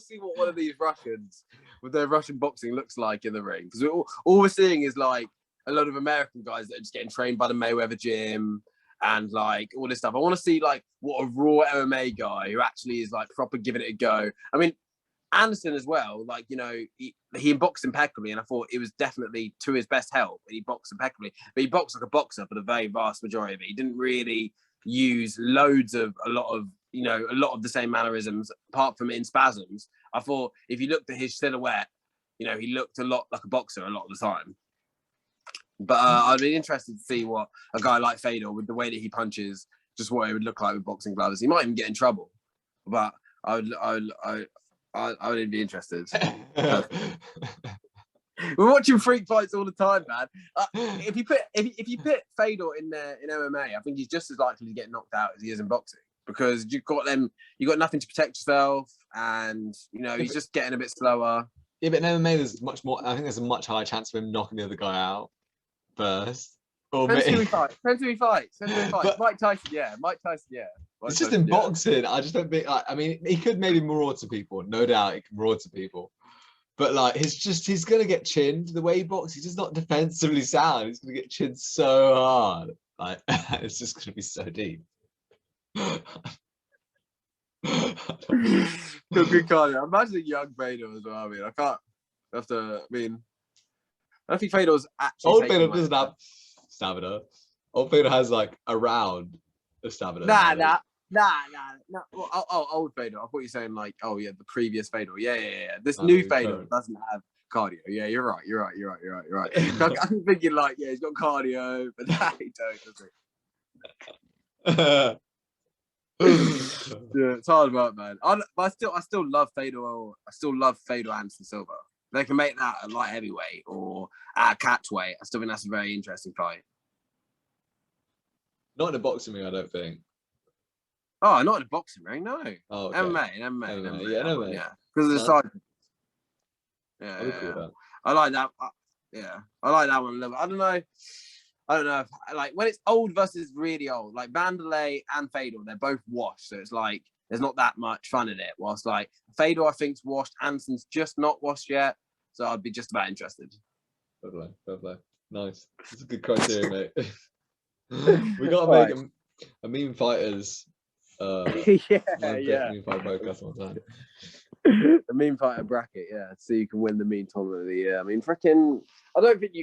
see what one of these Russians with their Russian boxing looks like in the ring. Because all we're seeing is like a lot of American guys that are just getting trained by the Mayweather gym and like all this stuff. I want to see like what a raw MMA guy who actually is like proper giving it a go. I mean, Anderson as well, like, you know, he boxed impeccably, and I thought it was definitely to his best help. He boxed impeccably, but he boxed like a boxer for the very vast majority of it. He didn't really use a lot of the same mannerisms, apart from in spasms. I thought if you looked at his silhouette, you know, he looked a lot like a boxer a lot of the time. But I'd be interested to see what a guy like Fedor, with the way that he punches, just what it would look like with boxing gloves. He might even get in trouble, but I would be interested. We're watching freak fights all the time, man. If you put Fedor in MMA, I think he's just as likely to get knocked out as he is in boxing, because you got nothing to protect yourself, and you know he's just getting a bit slower. Yeah, but in MMA, there's much more. I think there's a much higher chance of him knocking the other guy out first. Or Depends who maybe, he fights. Depends who he fights. Depends who he fights. But- Mike Tyson, yeah. Mike Tyson, yeah. Mike it's just Tyson, in yeah. boxing. I just don't think. I mean, he could maybe roar to people. No doubt, he can roar to people. But like, he's gonna get chinned. The way he boxes, he's just not defensively sound. He's gonna get chinned so hard. Like, it's just gonna be so deep. Good cardio. Imagine young Fedor as well. I mean, I can't. I don't think Fedor's actually. Old Fedor doesn't have stamina. Old Fedor has like a round of stamina. Nah. Well, old Fedor. I thought you were saying like, oh yeah, the previous Fedor. Yeah. This new Fedor doesn't have cardio. Yeah, you're right. I'm thinking like, yeah, he's got cardio, but nah, he don't, does he? Yeah, it's hard work, man. But I still love Fedor. I still love Fedor Anderson Silva. They can make that a light heavyweight or at a catchweight. I still think that's a very interesting fight. Not in a boxing ring, I don't think. Oh, not in a boxing ring, no. Oh, okay. MMA. Yeah, because of the No. size. I would call Yeah. that. I like that. I like that one a little bit. I don't know. Like when it's old versus really old, like Vanderlei and Fedor, they're both washed. So it's like there's not that much fun in it. Whilst like Fedor, I think's washed. Anderson's just not washed yet. So I'd be just about interested. Fair play. Nice. It's a good criteria, mate. We gotta make a meme fighters. Yeah. Meme fight podcast one time. The meme fighter bracket, yeah. So you can win the meme tournament of the year. I mean, freaking, I don't think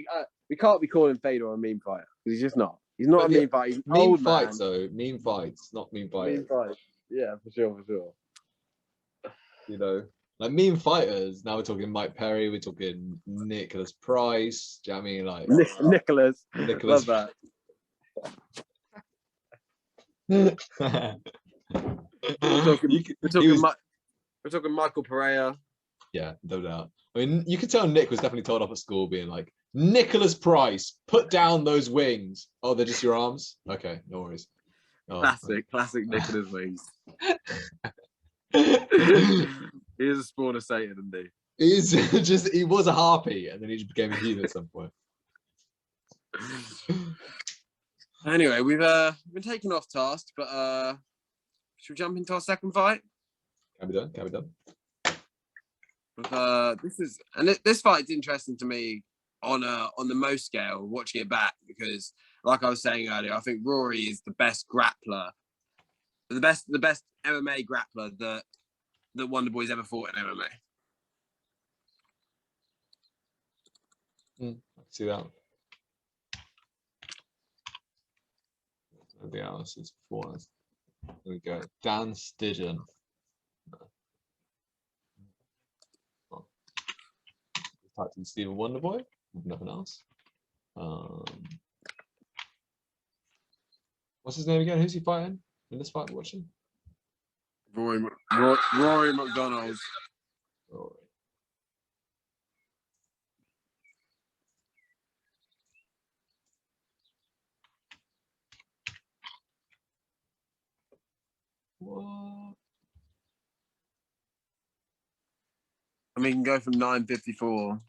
we can't be calling Fedor a meme fighter because he's just not. He's not a meme fighter. He's an meme old fights, man. though. Meme fights, not meme fighters. Meme fights. Yeah, for sure. You know, like meme fighters. Now we're talking Mike Perry. We're talking Nicholas Price. Do you know what I mean? Like Nicholas. Nicholas. Love that. We're talking Michael Pereira. Yeah, no doubt. I mean, you could tell Nick was definitely told off at school being like, Nicholas Price, put down those wings. Oh, they're just your arms? Okay, no worries. Oh, Classic Nicholas wings. He is a spawn of Satan, isn't he? He was a harpy and then he just became a human at some point. Anyway, we've been taken off task, but should we jump into our second fight? Can be done. This fight's interesting to me on the most scale, watching it back, because like I was saying earlier, I think Rory is the best grappler, the best MMA grappler that Wonderboy's ever fought in MMA. I see that. The analysis before us. There we go. Dan Stidgen. Typed in Stephen Wonderboy. Nothing else. What's his name again? Who's he fighting in this fight we're watching? Rory McDonald. Rory. What? I mean, you can go from 9:54.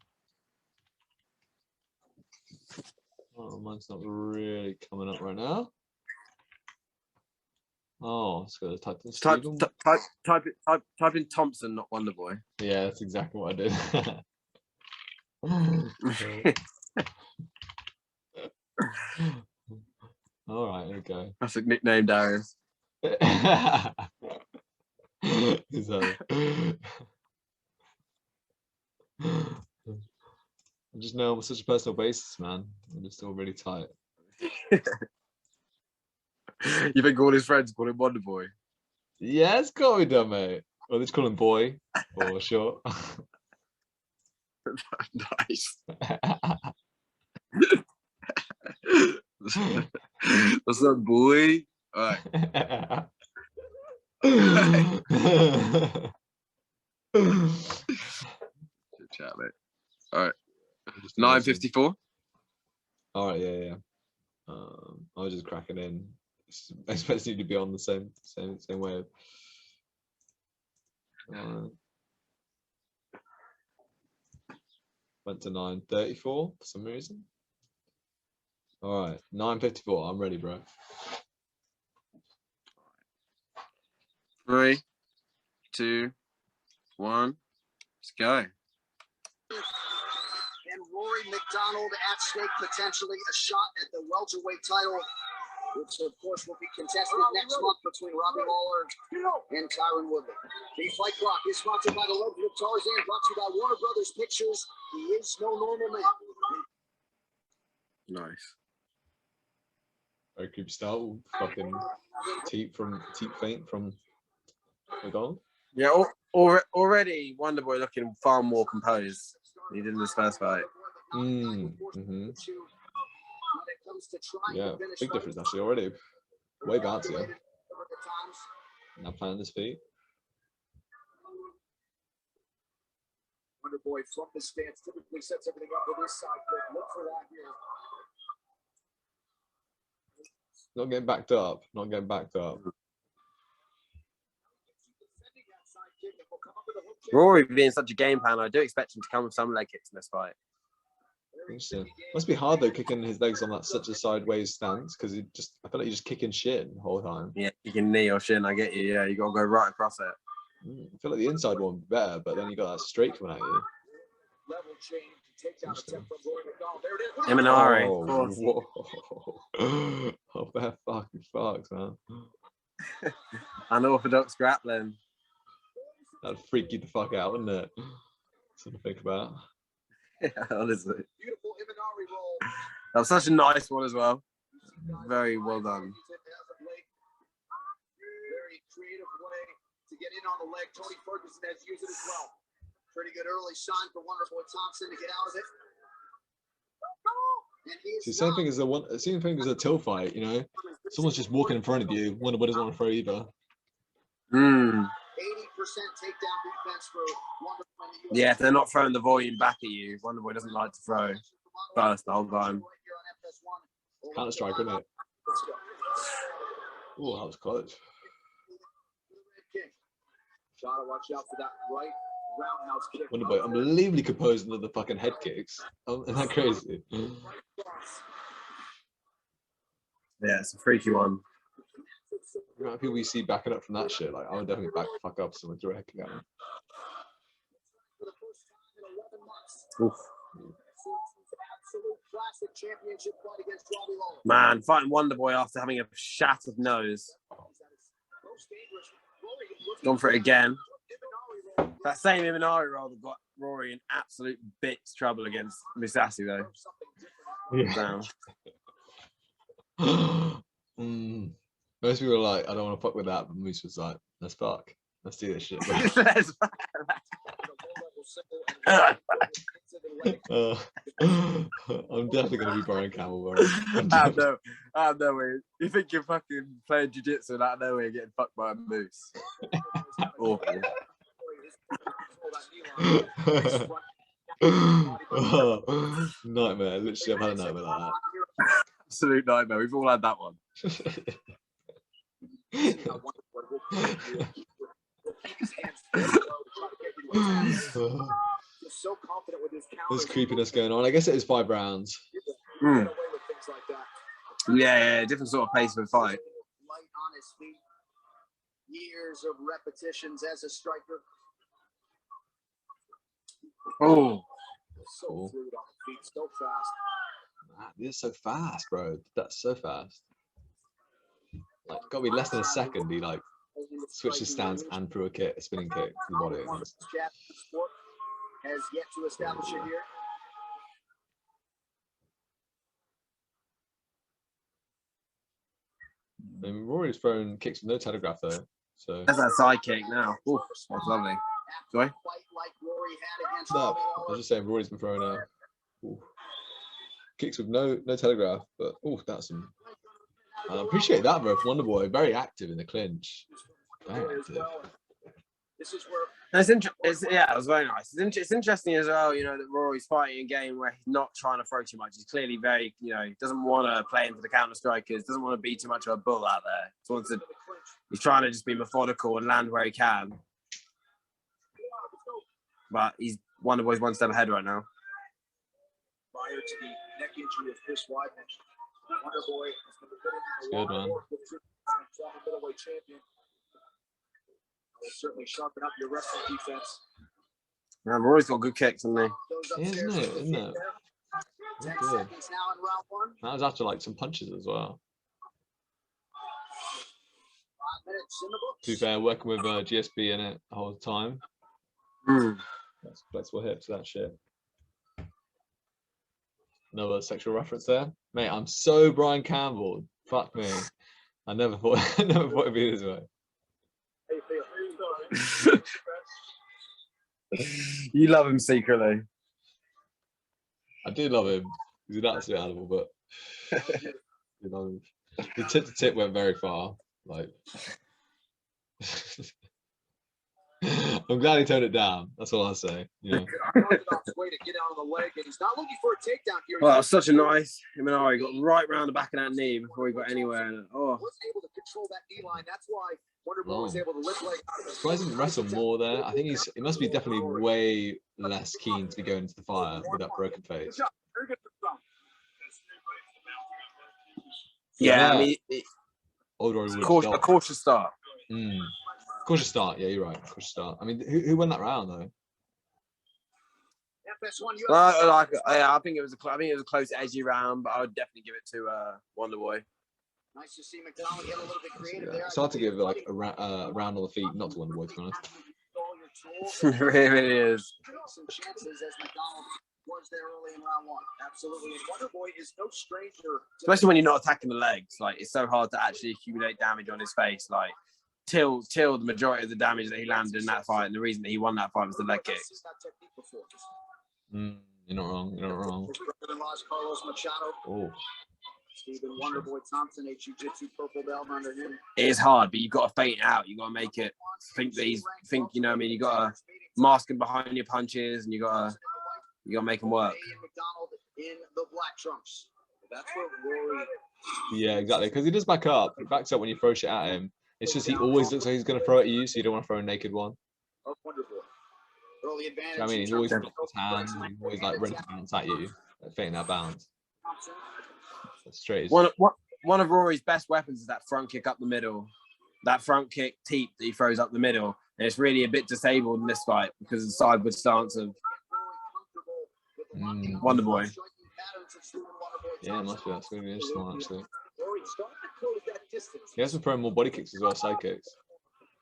Oh, mine's not really coming up right now. Oh, let's go type in Stephen. Type in Thompson, not Wonderboy. Yeah, that's exactly what I did. All right, okay. That's a nickname, Darius. I just know on such a personal basis, man. I'm just all really tight. You think all his friends call him Wonderboy? Yeah, it's got to be done, mate. Or let's call him Boy, for short. Nice. What's up, boy? All right. Good chat, mate. All right. 9:54. All right, yeah. I was just cracking in. I expect you to be on the same wave. Went to 9:34 for some reason. All right, 9:54. I'm ready, bro. 3, 2, 1. Let's go. And Rory McDonald at stake, potentially a shot at the welterweight title, which of course will be contested next month between Robbie Lawler and Tyron Woodley. The fight clock is sponsored by the Legend of Tarzan, brought to you by Warner Brothers Pictures. He is no normal man. Nice. Very creepy style. Fucking teep feint from McDonald. Yeah, already Wonderboy looking far more composed than he did in his first fight. Yeah, big difference actually already. Way bouncier. Now planting his feet. Wonderboy from the stance typically sets everything up on this side. Look for that here. Not getting backed up. Not getting backed up. Rory being such a game plan, I do expect him to come with some leg kicks in this fight. Interesting. Must be hard though, kicking his legs on that such a sideways stance, because I feel like you're just kicking shit the whole time. Yeah, you can knee or shin. I get you. Yeah, you got to go right across it. I feel like the inside one would be better, but then you got that straight coming at you. Imanari. Oh, that fucking fucks, man. Unorthodox grappling. That'd freak you the fuck out, wouldn't it? Something to think about. Yeah, honestly. That was such a nice one as well. Very well done. Very creative way to get in on the leg. Tony Ferguson has used it as well. Pretty good early sign for Wonderboy Thompson to get out of it. See, same thing as a till fight, you know. Someone's just walking in front of you. Wonderboy doesn't want to throw either. 80% takedown defense for Wonderboy. Yeah, if they're not throwing the volume back at you, Wonderboy doesn't like to throw first the whole time. Counter strike, isn't it? Oh, that was close. Gotta watch out for that right roundhouse kick. Wonderboy unbelievably composed under the fucking head kicks. Isn't that crazy? Yeah, it's a freaky one. The amount of people you see backing up from that shit, like I would definitely back the fuck up someone threw a head kick at me. Oof. Man, fighting Wonderboy after having a shattered nose. Gone for it again. That same Imanari roll that got Rory in absolute bits trouble against Musashi though. Yeah. Most people are like, I don't want to fuck with that, but Moose was like, let's fuck. Let's do this shit. I'm definitely gonna be Brian Campbell, bro. I have no way. You think you're fucking playing jiu-jitsu and out of nowhere getting fucked by a moose? Awful. Nightmare. Literally, I've had a nightmare like that. Absolute nightmare. We've all had that one. There's creepiness going on. I guess it is 5 rounds. Yeah, different sort of pace of a fight. Light on his feet. Years of repetitions as a striker. Oh, So fluid on the feet, so fast. Man, this is so fast, bro. That's so fast. Like, gotta be less than a second. He like switches stance and threw a spinning kick to the body. Has yet to establish it here. I mean, Rory's thrown kicks with no telegraph though. So that's that side kick now. Ooh, that's lovely. Sorry? No, I was just saying Rory's been throwing kicks with no telegraph, but that's some. I appreciate that, bro. From Wonderboy, very active in the clinch. Very active. Yeah, it was very nice. It's interesting as well, you know, that Rory's fighting a game where he's not trying to throw too much. He's clearly very, you know, doesn't want to play into the counter strikers, doesn't want to be too much of a bull out there. He's trying to just be methodical and land where he can. But Wonderboy's one step ahead right now. prior to the neck injury of Chris Weidman. Wonderboy has been It's good, man. former middleweight champion. Will certainly sharpen up your wrestling defense. Man, Roy's got good kicks, hasn't he? Yeah, isn't it? 10 Good. seconds now in round one. That was after like some punches as well. 5 minutes in the books. To be fair, working with GSB in it the whole time. That's flexible hips, that shit. Another sexual reference there, mate. I'm so Brian Campbell. Fuck me. I never thought it'd be this way. You love him secretly. I do love him. He's an absolute animal, but you know, the tip to tip went very far. Like, I'm glad he toned it down. That's all I'll say. Yeah. Well, that was such a nice. He got right round the back of that knee before he got anywhere. And, oh, Wasn't able to control that knee line. That's why Wonderboy was able to lift leg out of the Surprised he didn't wrestle more there. I think he must be definitely way less keen to be going into the fire with that broken face. yeah. I mean, Oldroyd it's would a cautious start. Cautious start. Yeah, you're right. Cautious start. I mean, who won that round though? I think it was a close, edgy round, but I would definitely give it to Wonderboy. Nice to see McDonald get a little bit creative there. It's hard to give like a round on the feet, not to Wonderboy, to be honest. It really is. Some chances as McDonald was there early in round one. Absolutely. And Wonderboy is no stranger. Especially when you're not attacking the legs. Like, it's so hard to actually accumulate damage on his face. Like, till the majority of the damage that he landed in that fight, and the reason that he won that fight was the leg kicks. You're not wrong. You're not wrong. Carlos Machado. Oh. Stephen Wonderboy Thompson, a jiu-jitsu purple belt under him. It is hard, but you've got to feint it out. You've got to make it think that you know what I mean? You've got to mask him behind your punches, and you got to make him work. McDonald in the black trunks. That's what Rory. Yeah, exactly. Because he does back up. He backs up when you throw shit at him. It's just he always looks like he's going to throw it at you, so you don't want to throw a naked one. Early advantage. I mean, he's always got his hands. He's always like ready to bounce at you, like feinting that bounce. Straight. One of Rory's best weapons is that front kick up the middle. That front kick teep that he throws up the middle. And it's really a bit disabled in this fight because of the sideward stance of Wonderboy. Yeah, it must be. That's going to be interesting one, actually. He has been throwing more body kicks as well, side kicks.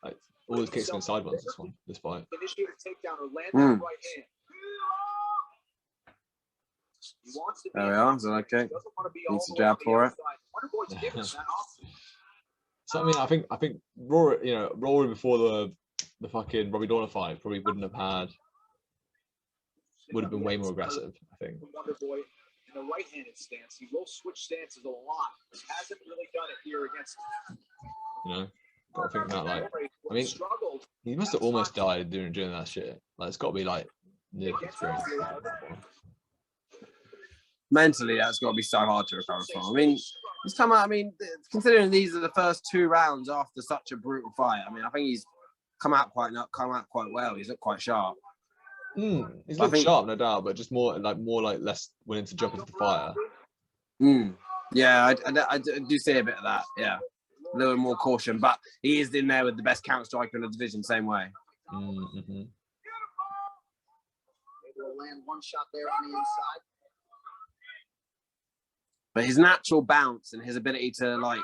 Like, all his kicks going sideways this fight. There we are. So okay. Needs a jab for it. So I mean, I think Rory before the fucking Robbie Lawler fight probably would have been way more aggressive. I think. Wonderboy in the right-handed stance. He will switch stances a lot. He hasn't really done it here against. Got to think that like. I mean, he must have almost died doing that shit. Like, it's got to be like near experience. Mentally, that's got to be so hard to recover from. I mean, he's come out. I mean, considering these are the first 2 rounds after such a brutal fight, I mean, I think he's come out quite well. He's looked quite sharp. He's looked sharp, no doubt, but just more like less willing to jump into the fire. Yeah, I do see a bit of that. Yeah, a little more caution, but he is in there with the best counter striker in the division, same way. Maybe we'll land one shot there on the inside. But his natural bounce and his ability to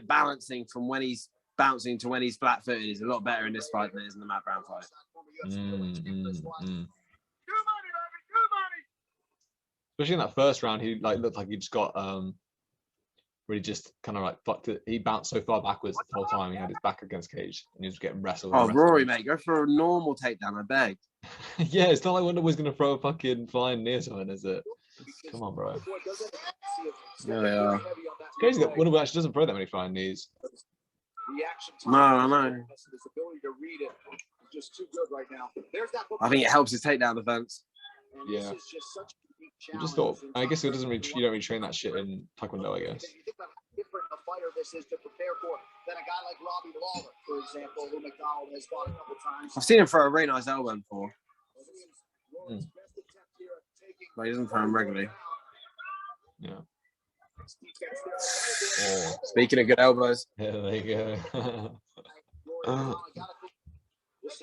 balancing from when he's bouncing to when he's flat-footed is a lot better in this fight than it is in the Matt Brown fight. Especially in that first round, he looked like he just got really just kind of like fucked it. He bounced so far backwards the whole time. He had his back against cage and he was getting wrestled. Oh, Rory, mate, go for a normal takedown, I beg. Yeah, it's not like Wonderboy's going to throw a fucking flying knee or something, is it? Come on, bro. There they are. It's crazy that Wonderboy actually doesn't throw that many flying knees. No, I know. I think it helps his takedown defense. Yeah. You just thought. I guess it doesn't. You don't really train that shit in Taekwondo, I guess. I've seen him throw a really nice elbow before. But he doesn't throw him regularly. Yeah. Oh, speaking of good elbows. Yeah, there you go. Must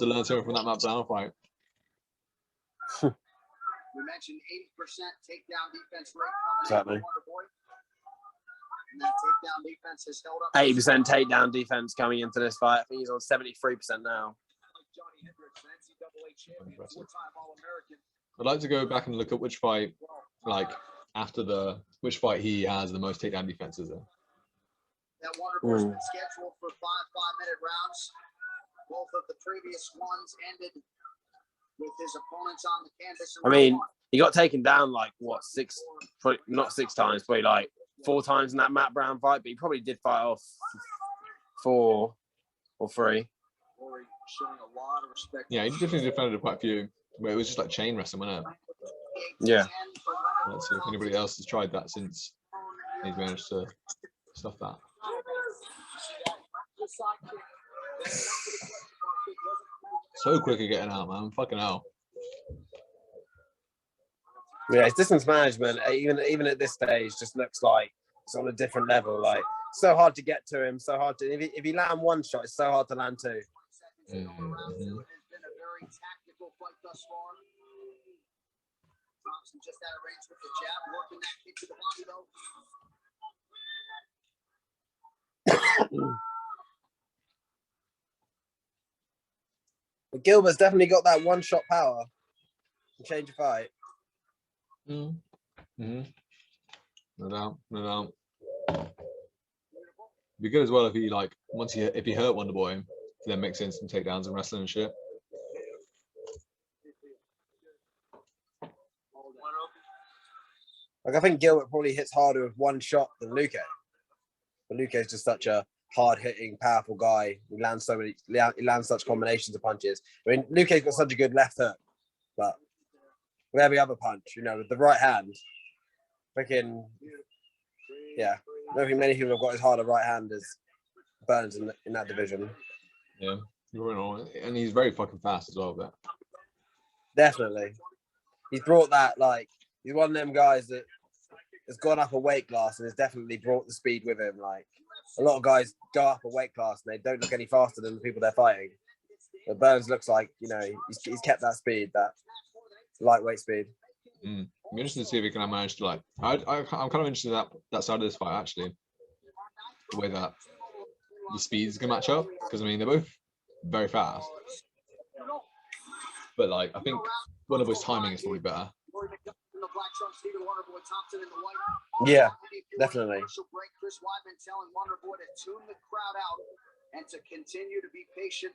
have learned something from that Matt Brown fight. We mentioned 80% takedown defense rate coming Exactly. from Wonderboy. And that takedown defense has held up. 80% takedown defense coming into this fight. I think he's on 73% now. I'd like to go back and look at which fight, like which fight he has the most takedown defenses in. That Wonderboy's been scheduled for 5 5-minute rounds. Both of the previous ones ended with his opponents on the canvas. I mean, he got taken down like what, not 6 times, but like 4 times in that Matt Brown fight. But he probably did fight off 4 or 3. Showing a lot of respect. Yeah, he definitely defended quite a few. Where it was just like chain wrestling, wasn't it? Yeah. Let's see if anybody else has tried that since he's managed to stuff that. So quick at getting out, man. Fucking hell. Yeah, his distance management, even at this stage, just looks like it's on a different level. Like, so hard to get to him, so hard to. If he land one shot, it's so hard to land 2. Mm-hmm. Thompson just out of range with the jab, working that kick to the body though. But Gilbert's definitely got that one-shot power to change a fight. Mm-hmm. No doubt, no doubt. It'd be good as well if he if he hurt Wonderboy, to then mix in some takedowns and wrestling and shit. Like, I think Gilbert probably hits harder with one shot than Luque. But Luque's just such a hard-hitting, powerful guy. He lands such combinations of punches. I mean, Luque's got such a good left hook, but with every other punch, with the right hand, freaking, yeah. I don't think many people have got as hard a right hand as Burns in that division. Yeah, and he's very fucking fast as well. But definitely, he's brought that. He's one of them guys that has gone up a weight class and has definitely brought the speed with him. Like, a lot of guys go up a weight class and they don't look any faster than the people they're fighting. But Burns looks like, he's kept that speed, that lightweight speed. I'm interested to see if he can manage to I'm kind of interested in that side of this fight, actually. The way that the speeds can match up, because I mean they're both very fast. But I think Wonderboy's timing is probably better. Yeah, definitely. Chris Weidman telling Wonderboy to tune the crowd out and to continue to be patient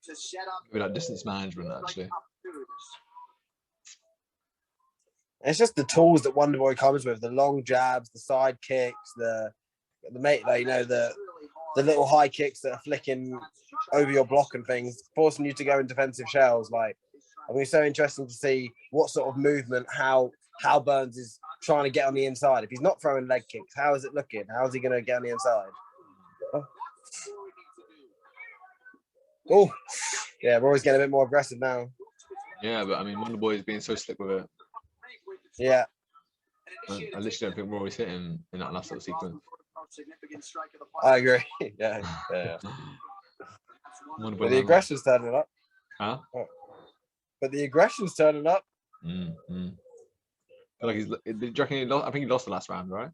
to set up. Maybe that distance management, actually. It's just the tools that Wonderboy comes with: the long jabs, the side kicks, the little high kicks that are flicking over your block and things, forcing you to go in defensive shells. I mean, it's so interesting to see what sort of movement, how Burns is trying to get on the inside. If he's not throwing leg kicks, how is it looking? How is he going to get on the inside? Oh, yeah, Rory's getting a bit more aggressive now. Yeah, but I mean, Wonderboy is being so slick with it. Yeah. I literally don't think Rory's hitting in that last little sequence. I agree. Yeah. But the aggression's turning up. Huh? But the aggression's turning up. Mm-hmm. I feel like do you reckon he lost? I think he lost the last round, right?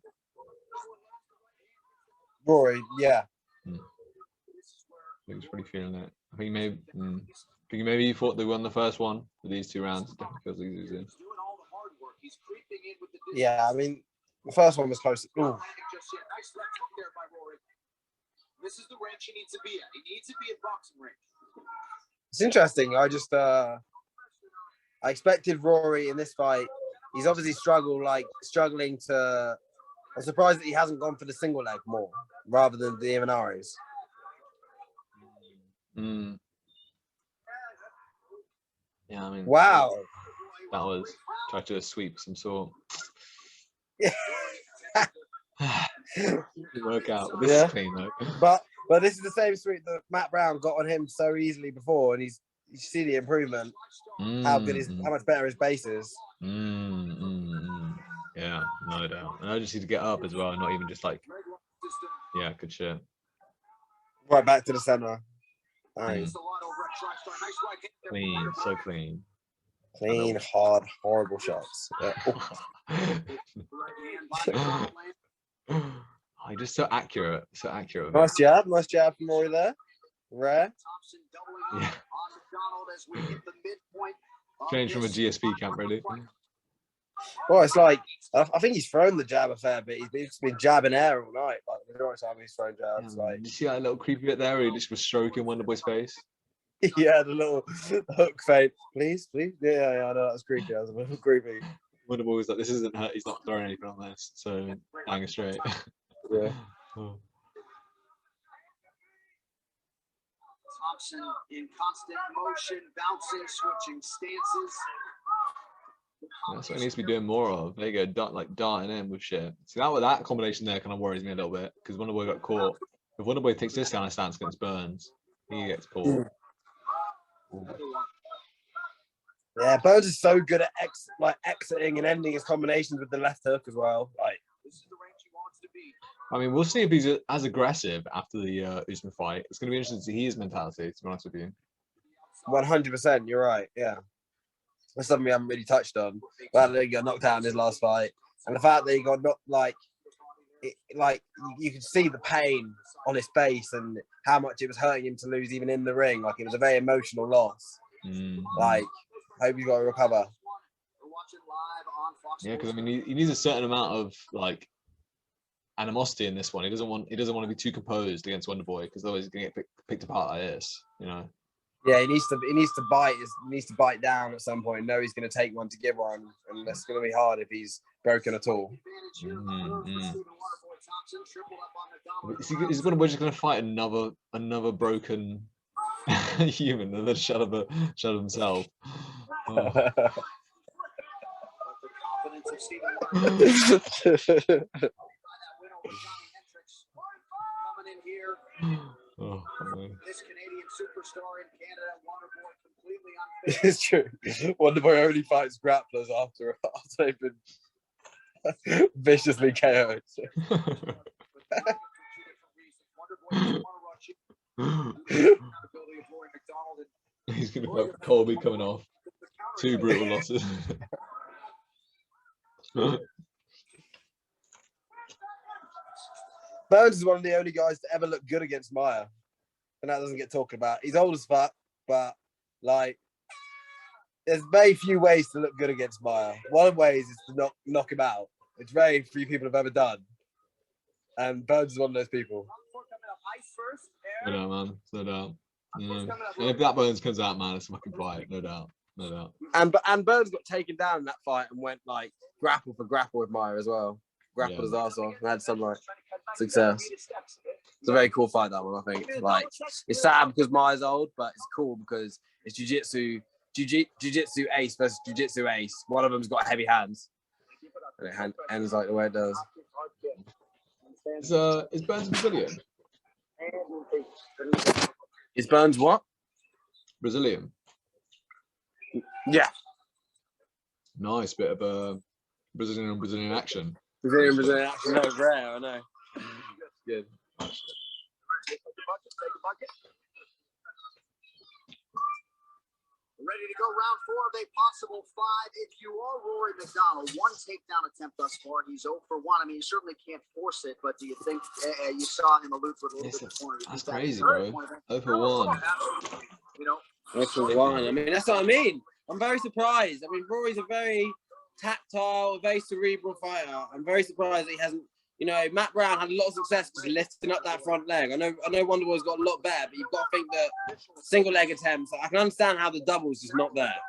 Rory, yeah. I think he's pretty feeling it. I think maybe he thought they won the first one with these 2 rounds. It definitely feels like he's losing. Yeah, I mean, the first one was close. Ooh. This is the range he needs to be at. He needs to be at boxing range. It's interesting. I expected Rory in this fight. He's obviously struggling to. I'm surprised that he hasn't gone for the single leg more rather than the Imanari's. Yeah, I mean. Wow. That was try to sweep some sort. Didn't work out. This is clean though. But this is the same sweep that Matt Brown got on him so easily before, and he's you see the improvement. How much better his base is. Yeah, no doubt. And I just need to get up as well, not even just like, yeah, good shit. Right back to the center. Nice. Clean, so clean. Clean, hard, horrible shots. Yeah. Oh, just so accurate, so accurate. Nice jab from Rory there. Rare. Yeah. Change from a GSP camp, really. Well, it's like I think he's thrown the jab a fair bit. He's been jabbing air all night. Like the majority of the time he's thrown jabs. Yeah, like you see that little creepy bit there where he just was stroking Wonderboy's face? yeah, the little hook fade. Please. Yeah, I know that's creepy. That was a little creepy. Wonderboy was like, this isn't hurt. He's not throwing anything on this, so hang straight. Yeah. Oh. Thompson in constant motion, bouncing, switching stances. That's what he needs to be doing more of. There you go, like darting in with shit. See, that combination there kind of worries me a little bit because Wonderboy got caught. If Wonderboy takes this kind of stance against Burns, he gets pulled. Yeah, Burns is so good at exiting and ending his combinations with the left hook as well. Like, I mean, we'll see if he's as aggressive after the Usman fight. It's going to be interesting to see his mentality, to be honest with you. 100%, you're right. Yeah, that's something we haven't really touched on. But he got knocked out in his last fight, and the fact that he got knocked, you could see the pain on his face and how much it was hurting him to lose, even in the ring. Like, it was a very emotional loss. Like, I hope he's got to recover. Yeah, because I mean, he needs a certain amount of like animosity in this one. He doesn't want to be too composed against Wonderboy because otherwise he's gonna get picked apart like this, you know. Yeah, he needs to bite down at some point. Know he's going to take one to give one, and that's going to be hard if he's broken at all. Is Wonderboy just going to fight another broken human and then shut himself? Oh. Oh, this Canadian superstar in Canada, Wonderboy, completely unfair. It's true. Wonderboy only fights grapplers after they've been viciously KO'd. He's going to have Colby coming off. 2 brutal losses. Burns is one of the only guys to ever look good against Maia, and that doesn't get talked about. He's old as fuck, but like, there's very few ways to look good against Maia. One of the ways is to knock him out, which very few people have ever done, and Burns is one of those people. No doubt, man. No doubt. And if that Burns comes out, man, it's a fucking fight. No doubt. No doubt. And Burns got taken down in that fight and went like grapple for grapple with Maia as well. Grappled his ass off and had some like success. It's a very cool fight, that one, I think. Like, it's sad because Maia's old, but it's cool because it's jiu-jitsu ace versus jiu-jitsu ace. One of them's got heavy hands, and it ends like the way it does. Is Burns Brazilian? Is Burns what? Brazilian. Yeah. Nice bit of Brazilian action. Brazilian action. No, rare, I know. Good. Ready to go round 4 of a possible 5. If you are Rory McDonald, 1 takedown attempt thus far. He's 0 for 1. I mean, you certainly can't force it, but do you think you saw him allude with a little bit of corner? That's crazy, bro. 0 for 1. You know, 0 for 1. I mean, that's what I mean. I'm very surprised. I mean, Rory's a very tactile, very cerebral fighter. I'm very surprised that he hasn't. You know, Matt Brown had a lot of success just lifting up that front leg. I know Wonderboy's got a lot better, but you've got to think that single leg attempts. I can understand how the doubles is not there,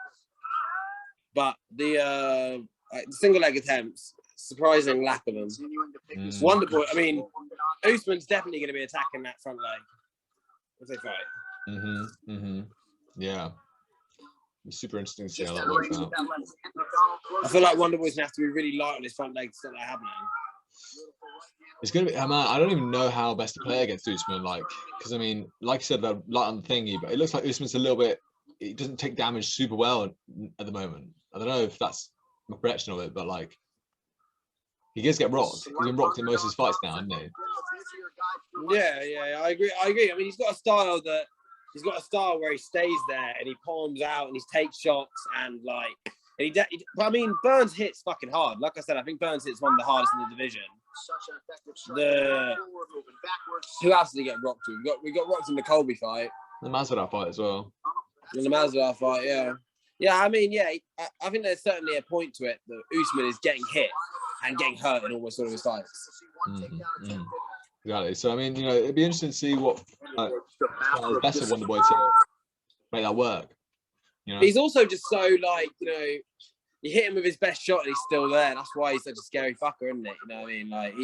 but the single leg attempts, surprising lack of them. Wonderboy. I mean, Usman's definitely going to be attacking that front leg as they fight. Yeah. It's super interesting to see how that works out. I feel like Wonderboy's going to have to be really light on his front leg to stop that happening. It's gonna be, man. I don't even know how best to play against Usman, like, because I mean, like you said, that light on the thingy, but it looks like Usman's a little bit. he doesn't take damage super well at the moment. I don't know if that's my perception of it, but like he gets get rocked. He's been rocked in most of his fights now, hasn't he? Yeah, I agree. I mean, he's got a style where he stays there and he palms out and he takes shots and like. But I mean, Burns hits fucking hard. Like I said, I think Burns hits one of the hardest in the division. Who else did he get rocked to? We got rocked in the Colby fight. The Masvidal fight as well. In the Masvidal fight, yeah. Yeah, I mean, yeah, I think there's certainly a point to it that Usman is getting hit and getting hurt in almost all of his fights. Exactly. So, I mean, you know, it'd be interesting to see what the best of Wonderboy to make that work. You know? He's also just so, like, you know, you hit him with his best shot and he's still there. That's why he's such a scary fucker, isn't it? You know what I mean? Like,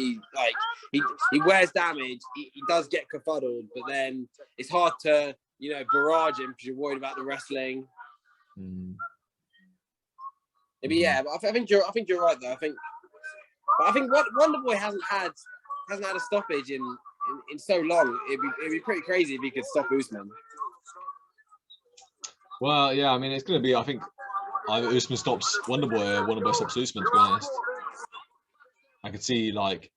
he wears damage. He does get kerfuddled, but then it's hard to, you know, barrage him because you're worried about the wrestling. Maybe, yeah, but I think you're right though. I think Wonderboy hasn't had a stoppage in so long. It'd be pretty crazy if he could stop Usman. Well, yeah, I mean, it's going to be, I think, either Usman stops Wonderboy or Wonderboy stops Usman, to be honest. I could see, like,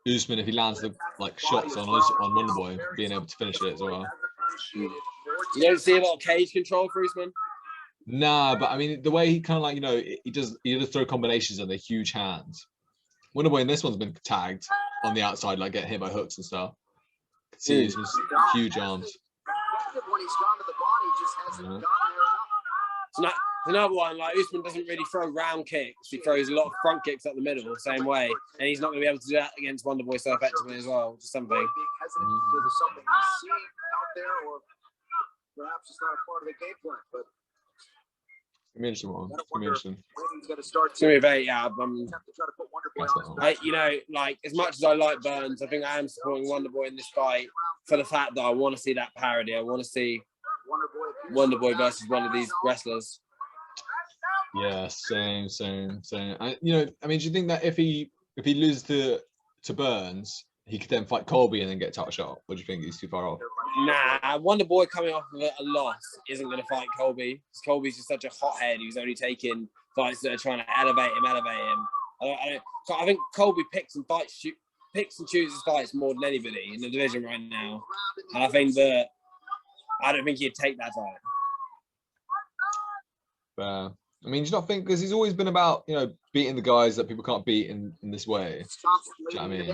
Usman, if he lands the shots on Wonderboy, being able to finish it as well. You don't see a lot of cage control for Usman? Nah, but I mean, the way he kind of like, you know, he does throw combinations and they're huge hands. Wonderboy in this one's been tagged on the outside, like getting hit by hooks and stuff. Could see Usman's huge arms. It's another one, like Usman doesn't really throw round kicks. He throws a lot of front kicks up the middle the same way. And he's not going to be able to do that against Wonderboy so effectively as well, which is something. Perhaps it's not a part of the game plan, but it's gonna be interesting one. It's gonna be interesting. It's gonna be very, you know, like as much as I like Burns, I think I am supporting Wonderboy in this fight for the fact that I want to see that parody. I want to see Wonderboy versus one of these wrestlers. Yeah, same. You know, I mean, do you think that if he loses to Burns, he could then fight Colby and then get a title shot? Or do you think he's too far off? Nah, Wonderboy coming off of a loss isn't going to fight Colby. Colby's just such a hothead who's only taking fights that are trying to elevate him. I think Colby picks and chooses fights more than anybody in the division right now. And I don't think he'd take that fight. I mean, do you not think, because he's always been about, you know, beating the guys that people can't beat in this way? Do you know what I mean?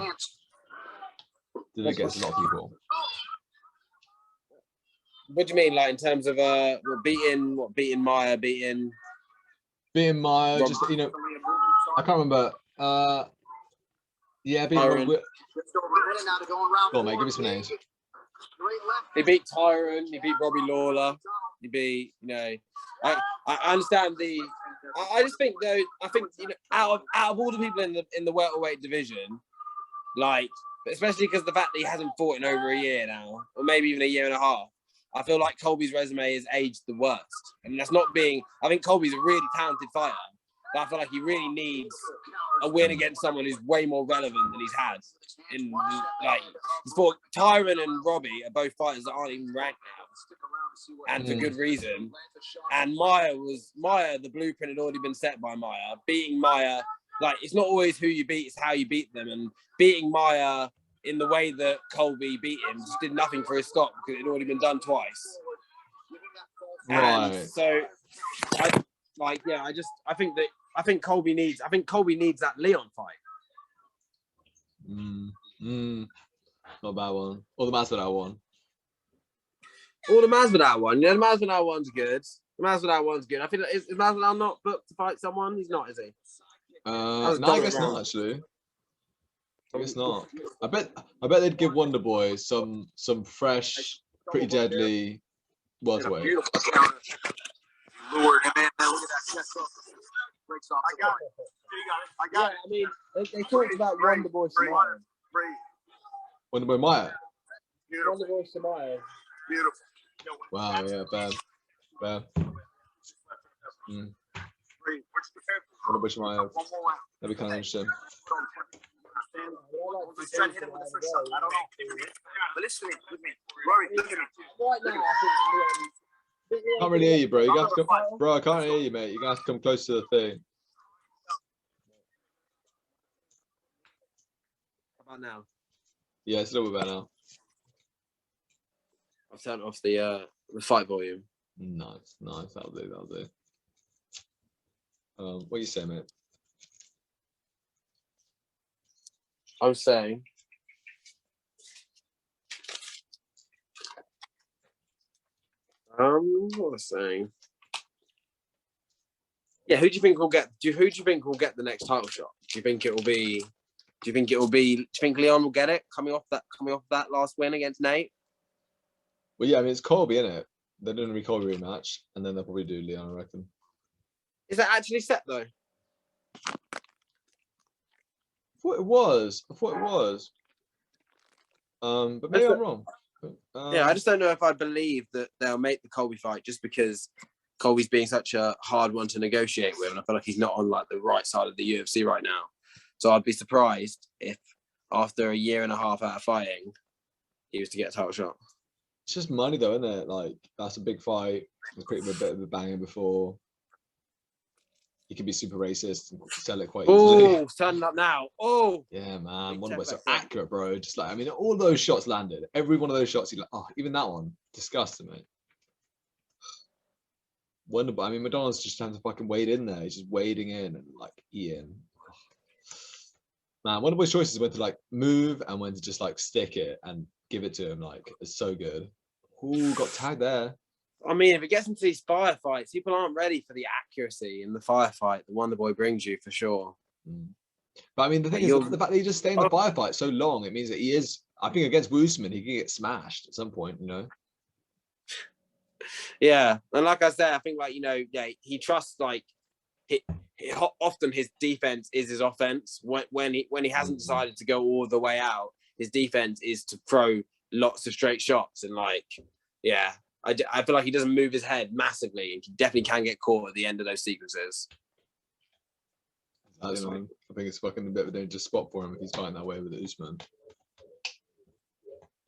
Did it get a lot of people? What do you mean, like in terms of beating Maya, beating Maya? Rob, just, you know, I can't remember. Yeah, beating. Go on, mate. Give me some names. He beat Tyron. He beat Robbie Lawler. He beat, you know. I understand I just think though. I think, you know, out of all the people in the welterweight division, like, especially because the fact that he hasn't fought in over a year now, or maybe even a year and a half. I feel like Colby's resume has aged the worst. And that's not being... I think Colby's a really talented fighter, but I feel like he really needs a win against someone who's way more relevant than he's had. He's fought Tyron and Robbie are both fighters that aren't even ranked now. And for good reason. And Maya, the blueprint had already been set by Maya. Beating Maya, like, it's not always who you beat, it's how you beat them. And beating Maya in the way that Colby beat him just did nothing for his stop because it had already been done twice. Right. And so I think Colby needs that Leon fight. Not a bad one. Or the Masvidal one. Or the Masvidal one. Yeah, the Masvidal one's good. I feel like is Masvidal not booked to fight someone? He's not, is he? No, I guess not actually. I guess not. I bet they'd give Wonderboy some fresh, pretty deadly welterweight. Lured him in. Look at that chest up. Breaks off. I got it. I got it. I mean, they talked about Wonderboy Samaya. Wonderboy Maya. Wonderboy Samaya. Beautiful. Wow, yeah, bad. Wonderboy Samaya. That'd be kind of interesting. Trying to hit him with the first shot. I don't know. But listen to me. Rory, look at me. Right now, I think Can't really hear you, bro. You have to come, bro. I can't hear you, mate. You have to come close to the thing. How about now? Yeah, it's a little bit better now. I've turned off the fight volume. Nice. That'll do. What you say, mate? I'm saying. What was I saying? Yeah, who do you think will get? Who do you think will get the next title shot? Do you think Leon will get it coming off that last win against Nate? Well, yeah, I mean it's Colby, isn't it? They're doing a Colby rematch, and then they'll probably do Leon, I reckon. Is that actually set though? I thought it was. But maybe I'm wrong. Yeah, I just don't know if I believe that they'll make the Colby fight just because Colby's being such a hard one to negotiate with, and I feel like he's not on like the right side of the UFC right now. So I'd be surprised if after a year and a half out of fighting, he was to get a title shot. It's just money though, isn't it? Like that's a big fight. It's pretty a bit of a banger before. He could be super racist and sell it quite easily. Oh, turning up now. Oh, yeah, man. Big Wonderboy so back front. accurate, bro. Just like I mean, all those shots landed. Every one of those shots, you're like, oh, even that one, disgusting, mate. Wonderboy. I mean, Madonna's just trying to fucking wade in there. He's just wading in and like eating. Man, Wonderboy's choices when to like move and when to just like stick it and give it to him. Like it's so good. Ooh, got tagged there. I mean, if it gets into these firefights, people aren't ready for the accuracy in the firefight the Wonderboy brings you for sure. But I mean, the thing is, the fact that he just stay in the firefight so long, it means that he is. I think against Woosman, he can get smashed at some point. You know. Yeah, and like I said, I think like he trusts like often his defense is his offense. When he hasn't decided to go all the way out, his defense is to throw lots of straight shots and like I feel like he doesn't move his head massively, and he definitely can get caught at the end of those sequences. I think it's fucking a bit of a dangerous spot for him if he's fighting that way with Usman.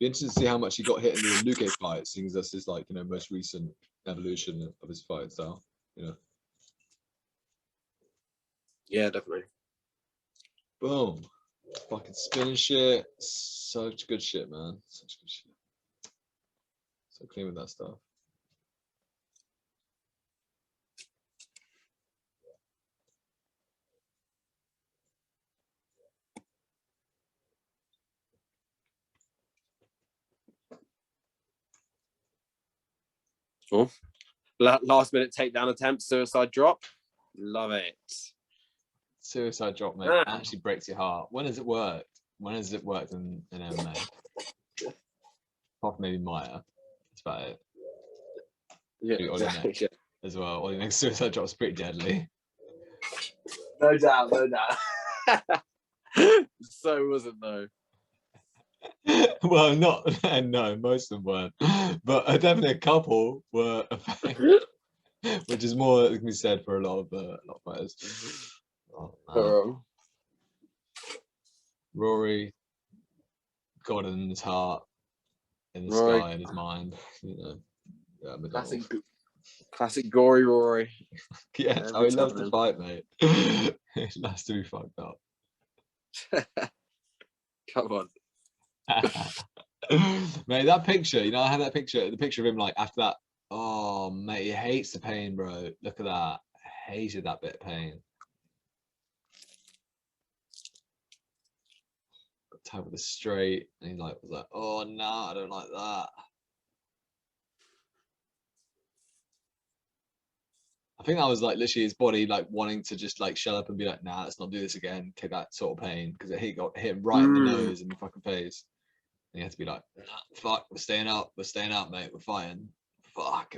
Be interesting to see how much he got hit in the Luque fight, seeing as this is like most recent evolution of his fight style. Yeah, definitely. Boom, fucking spinning shit. Such good shit, man. Such good shit. So clean with that stuff. Cool. Last minute takedown attempt, suicide drop. Love it. Suicide drop, mate. Actually breaks your heart. When has it worked? When has it worked in MMA? Apart from maybe Maya. That's about it. Yeah, exactly. As well. Or the next suicide drop is pretty deadly. No doubt. So was it though? Well, no, most of them weren't, but definitely a couple were, which is more that can be said for a lot of fighters. Rory, God in his heart, in the sky, in his mind. Yeah, classic gory Rory. Yeah, that's how he loves to fight, mate. He loves to be fucked up. Come on. Mate, that picture, I have that picture, the picture of him like after that. Oh, mate, he hates the pain, bro. Look at that. I hated that bit of pain. Got tagged with a straight, and he was like, oh no, I don't like that. I think that was like literally his body like wanting to just like shut up and be like, nah, let's not do this again. Take that sort of pain because he got hit right in the nose and the fucking face. And he had to be like, nah, fuck, we're staying up, mate, we're fighting. Fuck.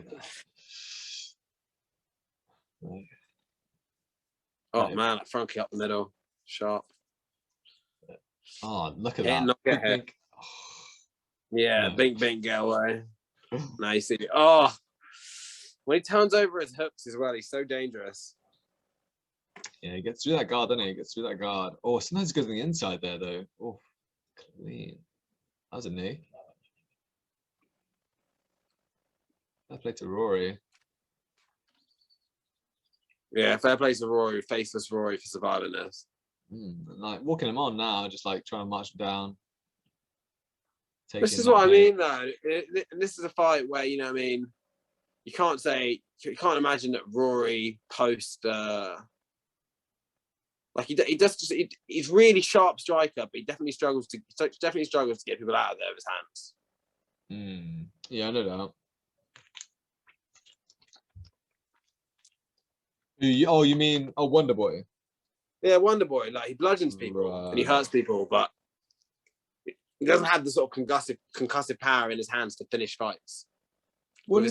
Oh man, that front kick up the middle, sharp. Oh, look at that. Get hit. Yeah, bink, get away. Nice. Oh, when he turns over his hooks as well, he's so dangerous. Yeah, he gets through that guard, doesn't he? He gets through that guard. Oh, sometimes he goes on the inside there, though. Oh, clean. That was a knee. Fair play to Rory. Yeah, fair play to Rory, faceless Rory, for surviving this. Like walking him on now, just like trying to march him down. This is what I mean, though. This is a fight where, you know what I mean, you can't imagine that Rory post like he's really sharp striker, but he definitely struggles to get people out of there with his hands. Yeah, no doubt. You mean Wonderboy? Yeah, Wonderboy. Like, he bludgeons people and he hurts people, but he doesn't have the sort of concussive power in his hands to finish fights. Well,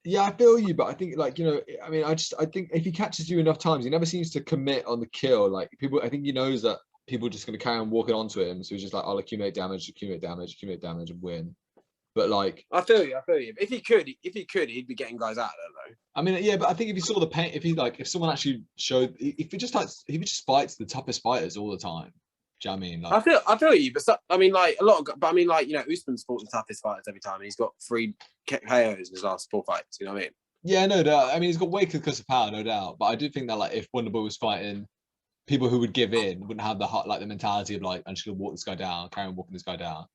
yeah, I feel you, but I think, like, you know, I mean, I think if he catches you enough times, he never seems to commit on the kill. Like, I think he knows that people are just going to carry on walking onto him, so he's just like, I'll accumulate damage, and win. But like, I feel you. If he could, he'd be getting guys out there, though. I mean, yeah, but I think if he saw the pain, if someone actually showed, if he just fights the toughest fighters all the time. Do you know what I mean? Like, I feel you, but I mean, like, you know, Usman's fought the toughest fighters every time, and he's got 3 KOs in his last 4 fights. You know what I mean? Yeah, no doubt. I mean, he's got way concussive power, no doubt. But I do think that, like, if Wonderboy was fighting people who would give in, wouldn't have the mentality of like, I'm just gonna walk this guy down, carry on walking this guy down.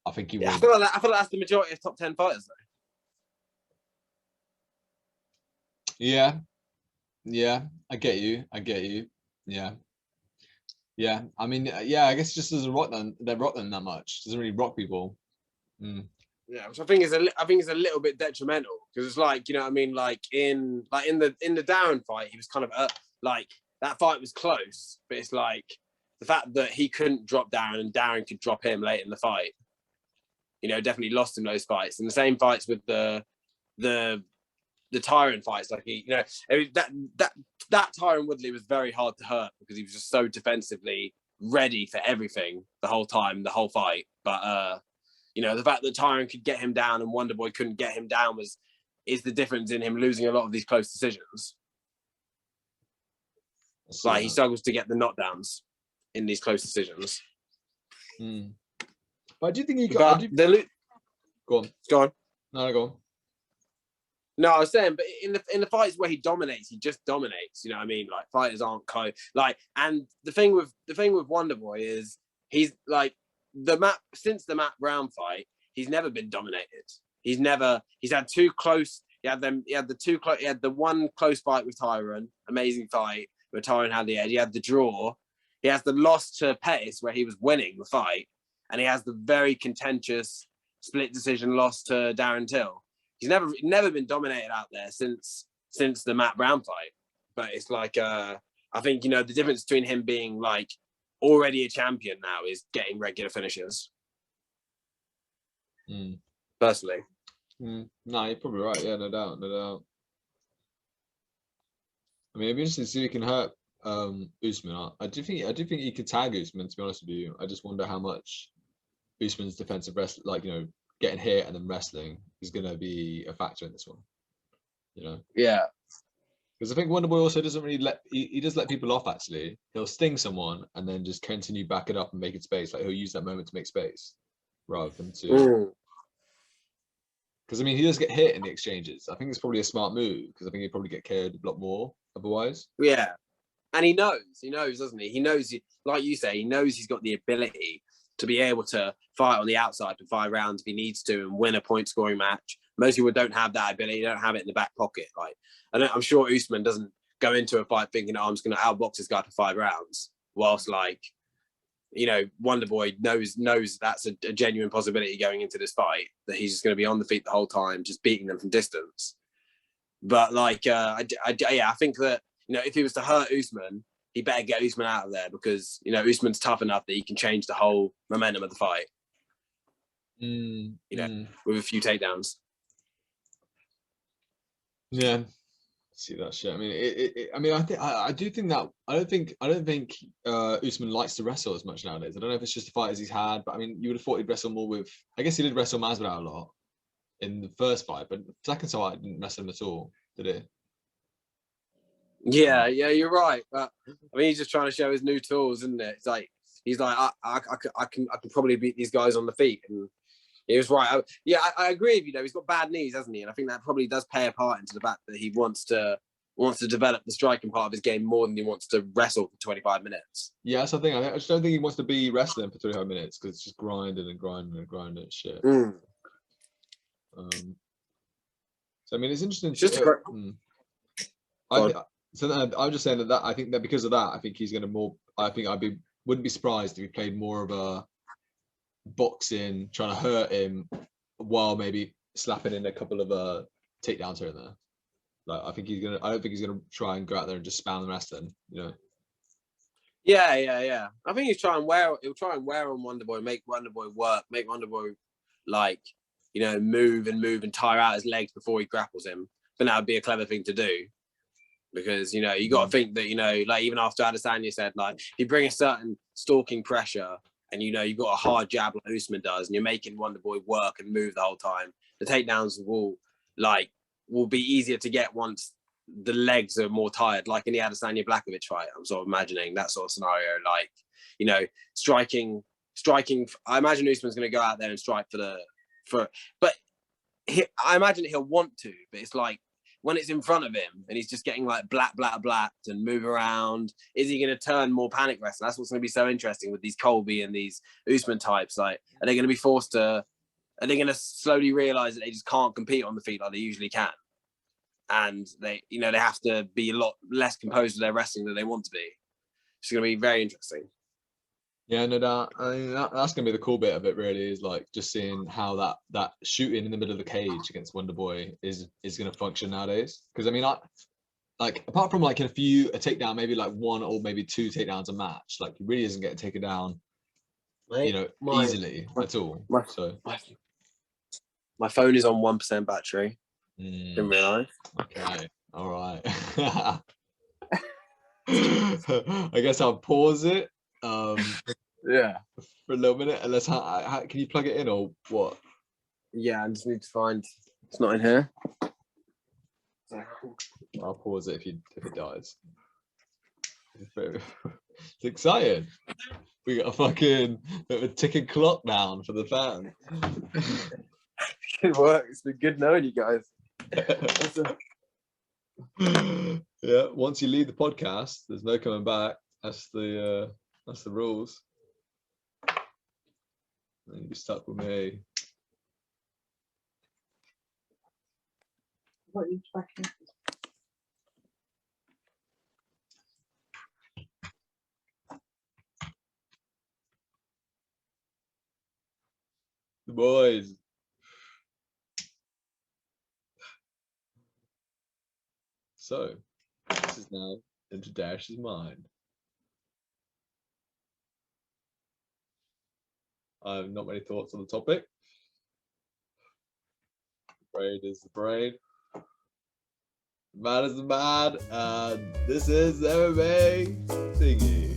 I think he would. I feel like that's the majority of top 10 fighters, though. Yeah, I get you. Yeah. I mean, yeah, I guess it just doesn't rock them that much. Doesn't really rock people. Yeah, which I think is a little bit detrimental, because it's like, you know what I mean, like in the Darren fight, he was kind of like, that fight was close, but it's like the fact that he couldn't drop Darren and Darren could drop him late in the fight, you know, definitely lost him those fights. And the same fights with the Tyron fights, like, he, you know, that Tyron Woodley was very hard to hurt because he was just so defensively ready for everything the whole time, the whole fight. But you know, the fact that Tyron could get him down and Wonderboy couldn't get him down is the difference in him losing a lot of these close decisions. Like, he struggles to get the knockdowns in these close decisions. But I do think he got. Go on. No, go on. No, I was saying, but in the fights where he dominates, he just dominates. You know what I mean? Like, fighters aren't like, and the thing with Wonderboy is he's like since the Matt Brown fight, he's never been dominated. He's had 2 close. He had the one close fight with Tyron, amazing fight where Tyron had the edge. He had the draw. He has the loss to Pettis where he was winning the fight, and he has the very contentious split decision loss to Darren Till. He's never been dominated out there since the Matt Brown fight. But it's like, I think, you know, the difference between him being like already a champion now is getting regular finishes. Personally. No, you're probably right. Yeah, no doubt. I mean, it'd be interesting to see if he can hurt Usman. I do think he could tag Usman, to be honest with you. I just wonder how much Usman's defensive wrestling, like, you know, getting hit and then wrestling, is going to be a factor in this one. You know? Yeah. Because I think Wonderboy also doesn't really he does let people off, actually. He'll sting someone and then just continue back it up and make it space. Like, he'll use that moment to make space rather than to. Because, I mean, he does get hit in the exchanges. I think it's probably a smart move, because I think he'd probably get KO'd a lot more otherwise. Yeah. And he knows, doesn't he? He knows, like you say, he knows he's got the ability to be able to fight on the outside for 5 rounds if he needs to and win a point scoring match. Most people don't have that ability. They don't have it in the back pocket. Like, I'm sure Usman doesn't go into a fight thinking, I'm just going to outbox this guy for 5 rounds. Whilst, like, you know, Wonderboy knows that's a genuine possibility going into this fight, that he's just going to be on the feet the whole time, just beating them from distance. But like, I think that, you know, if he was to hurt Usman, he better get Usman out of there, because, you know, Usman's tough enough that he can change the whole momentum of the fight. You know, with a few takedowns. Yeah, see that shit. I mean, I do think that I don't think Usman likes to wrestle as much nowadays. I don't know if it's just the fighters he's had, but I mean, you would have thought he'd wrestle more with. I guess he did wrestle Masvidal a lot in the first fight, but the second fight didn't wrestle him at all, did he? Yeah, you're right. But I mean, he's just trying to show his new tools, isn't it? It's like he's like, I can probably beat these guys on the feet, and He was right. I agree with you. He's got bad knees, hasn't he? And I think that probably does play a part into the fact that he wants to develop the striking part of his game more than he wants to wrestle for 25 minutes. Yeah, that's the thing. I just don't think he wants to be wrestling for 25 minutes because it's just grinding and grinding and grinding and shit. So I mean, it's interesting. It's just I'm just saying that I think that because of that, I think he's going to more. I think wouldn't be surprised if he played more of a boxing, trying to hurt him while maybe slapping in a couple of takedowns here and there. Like I don't think he's gonna try and go out there and just spam the wrestling, you know. Yeah. I think he'll try and wear on Wonderboy, make Wonderboy work, make Wonderboy like, move and tire out his legs before he grapples him. But that would be a clever thing to do. Because, you got to think that, like even after Adesanya said, like, if you bring a certain stalking pressure and, you've got a hard jab like Usman does and you're making Wonderboy work and move the whole time, the takedowns will be easier to get once the legs are more tired, like in the Adesanya Blakovic fight. I'm sort of imagining that sort of scenario, like, striking. I imagine Usman's going to go out there and strike but I imagine he'll want to, but it's like, when it's in front of him and he's just getting like blacked and move around, is he going to turn more panic wrestling? That's what's going to be so interesting with these Colby and these Usman types. Like, are they going to be are they going to slowly realize that they just can't compete on the feet like they usually can? And they have to be a lot less composed with their wrestling than they want to be. It's going to be very interesting. Yeah, no doubt. I mean, that's going to be the cool bit of it, really, is like just seeing how that shooting in the middle of the cage against Wonderboy is going to function nowadays. Because I mean, apart from like a takedown, maybe like one or maybe two takedowns a match, like he really isn't getting taken down, easily at all. My phone is on 1% battery. Didn't realise. Okay, all right. I guess I'll pause it. Yeah, for a little minute. Unless can you plug it in or what? Yeah, I just need to find. It's not in here. I'll pause it if it dies. It's exciting. We got a ticking clock down for the fans. Good work. It's been good knowing you guys. Yeah, once you leave the podcast, there's no coming back. That's the rules. And you'll be stuck with me. What are you tracking? The boys. So, this is now into Dash's mind. I have not many thoughts on the topic. The brain is the brain. The man is the man. And this is MMA Thingy.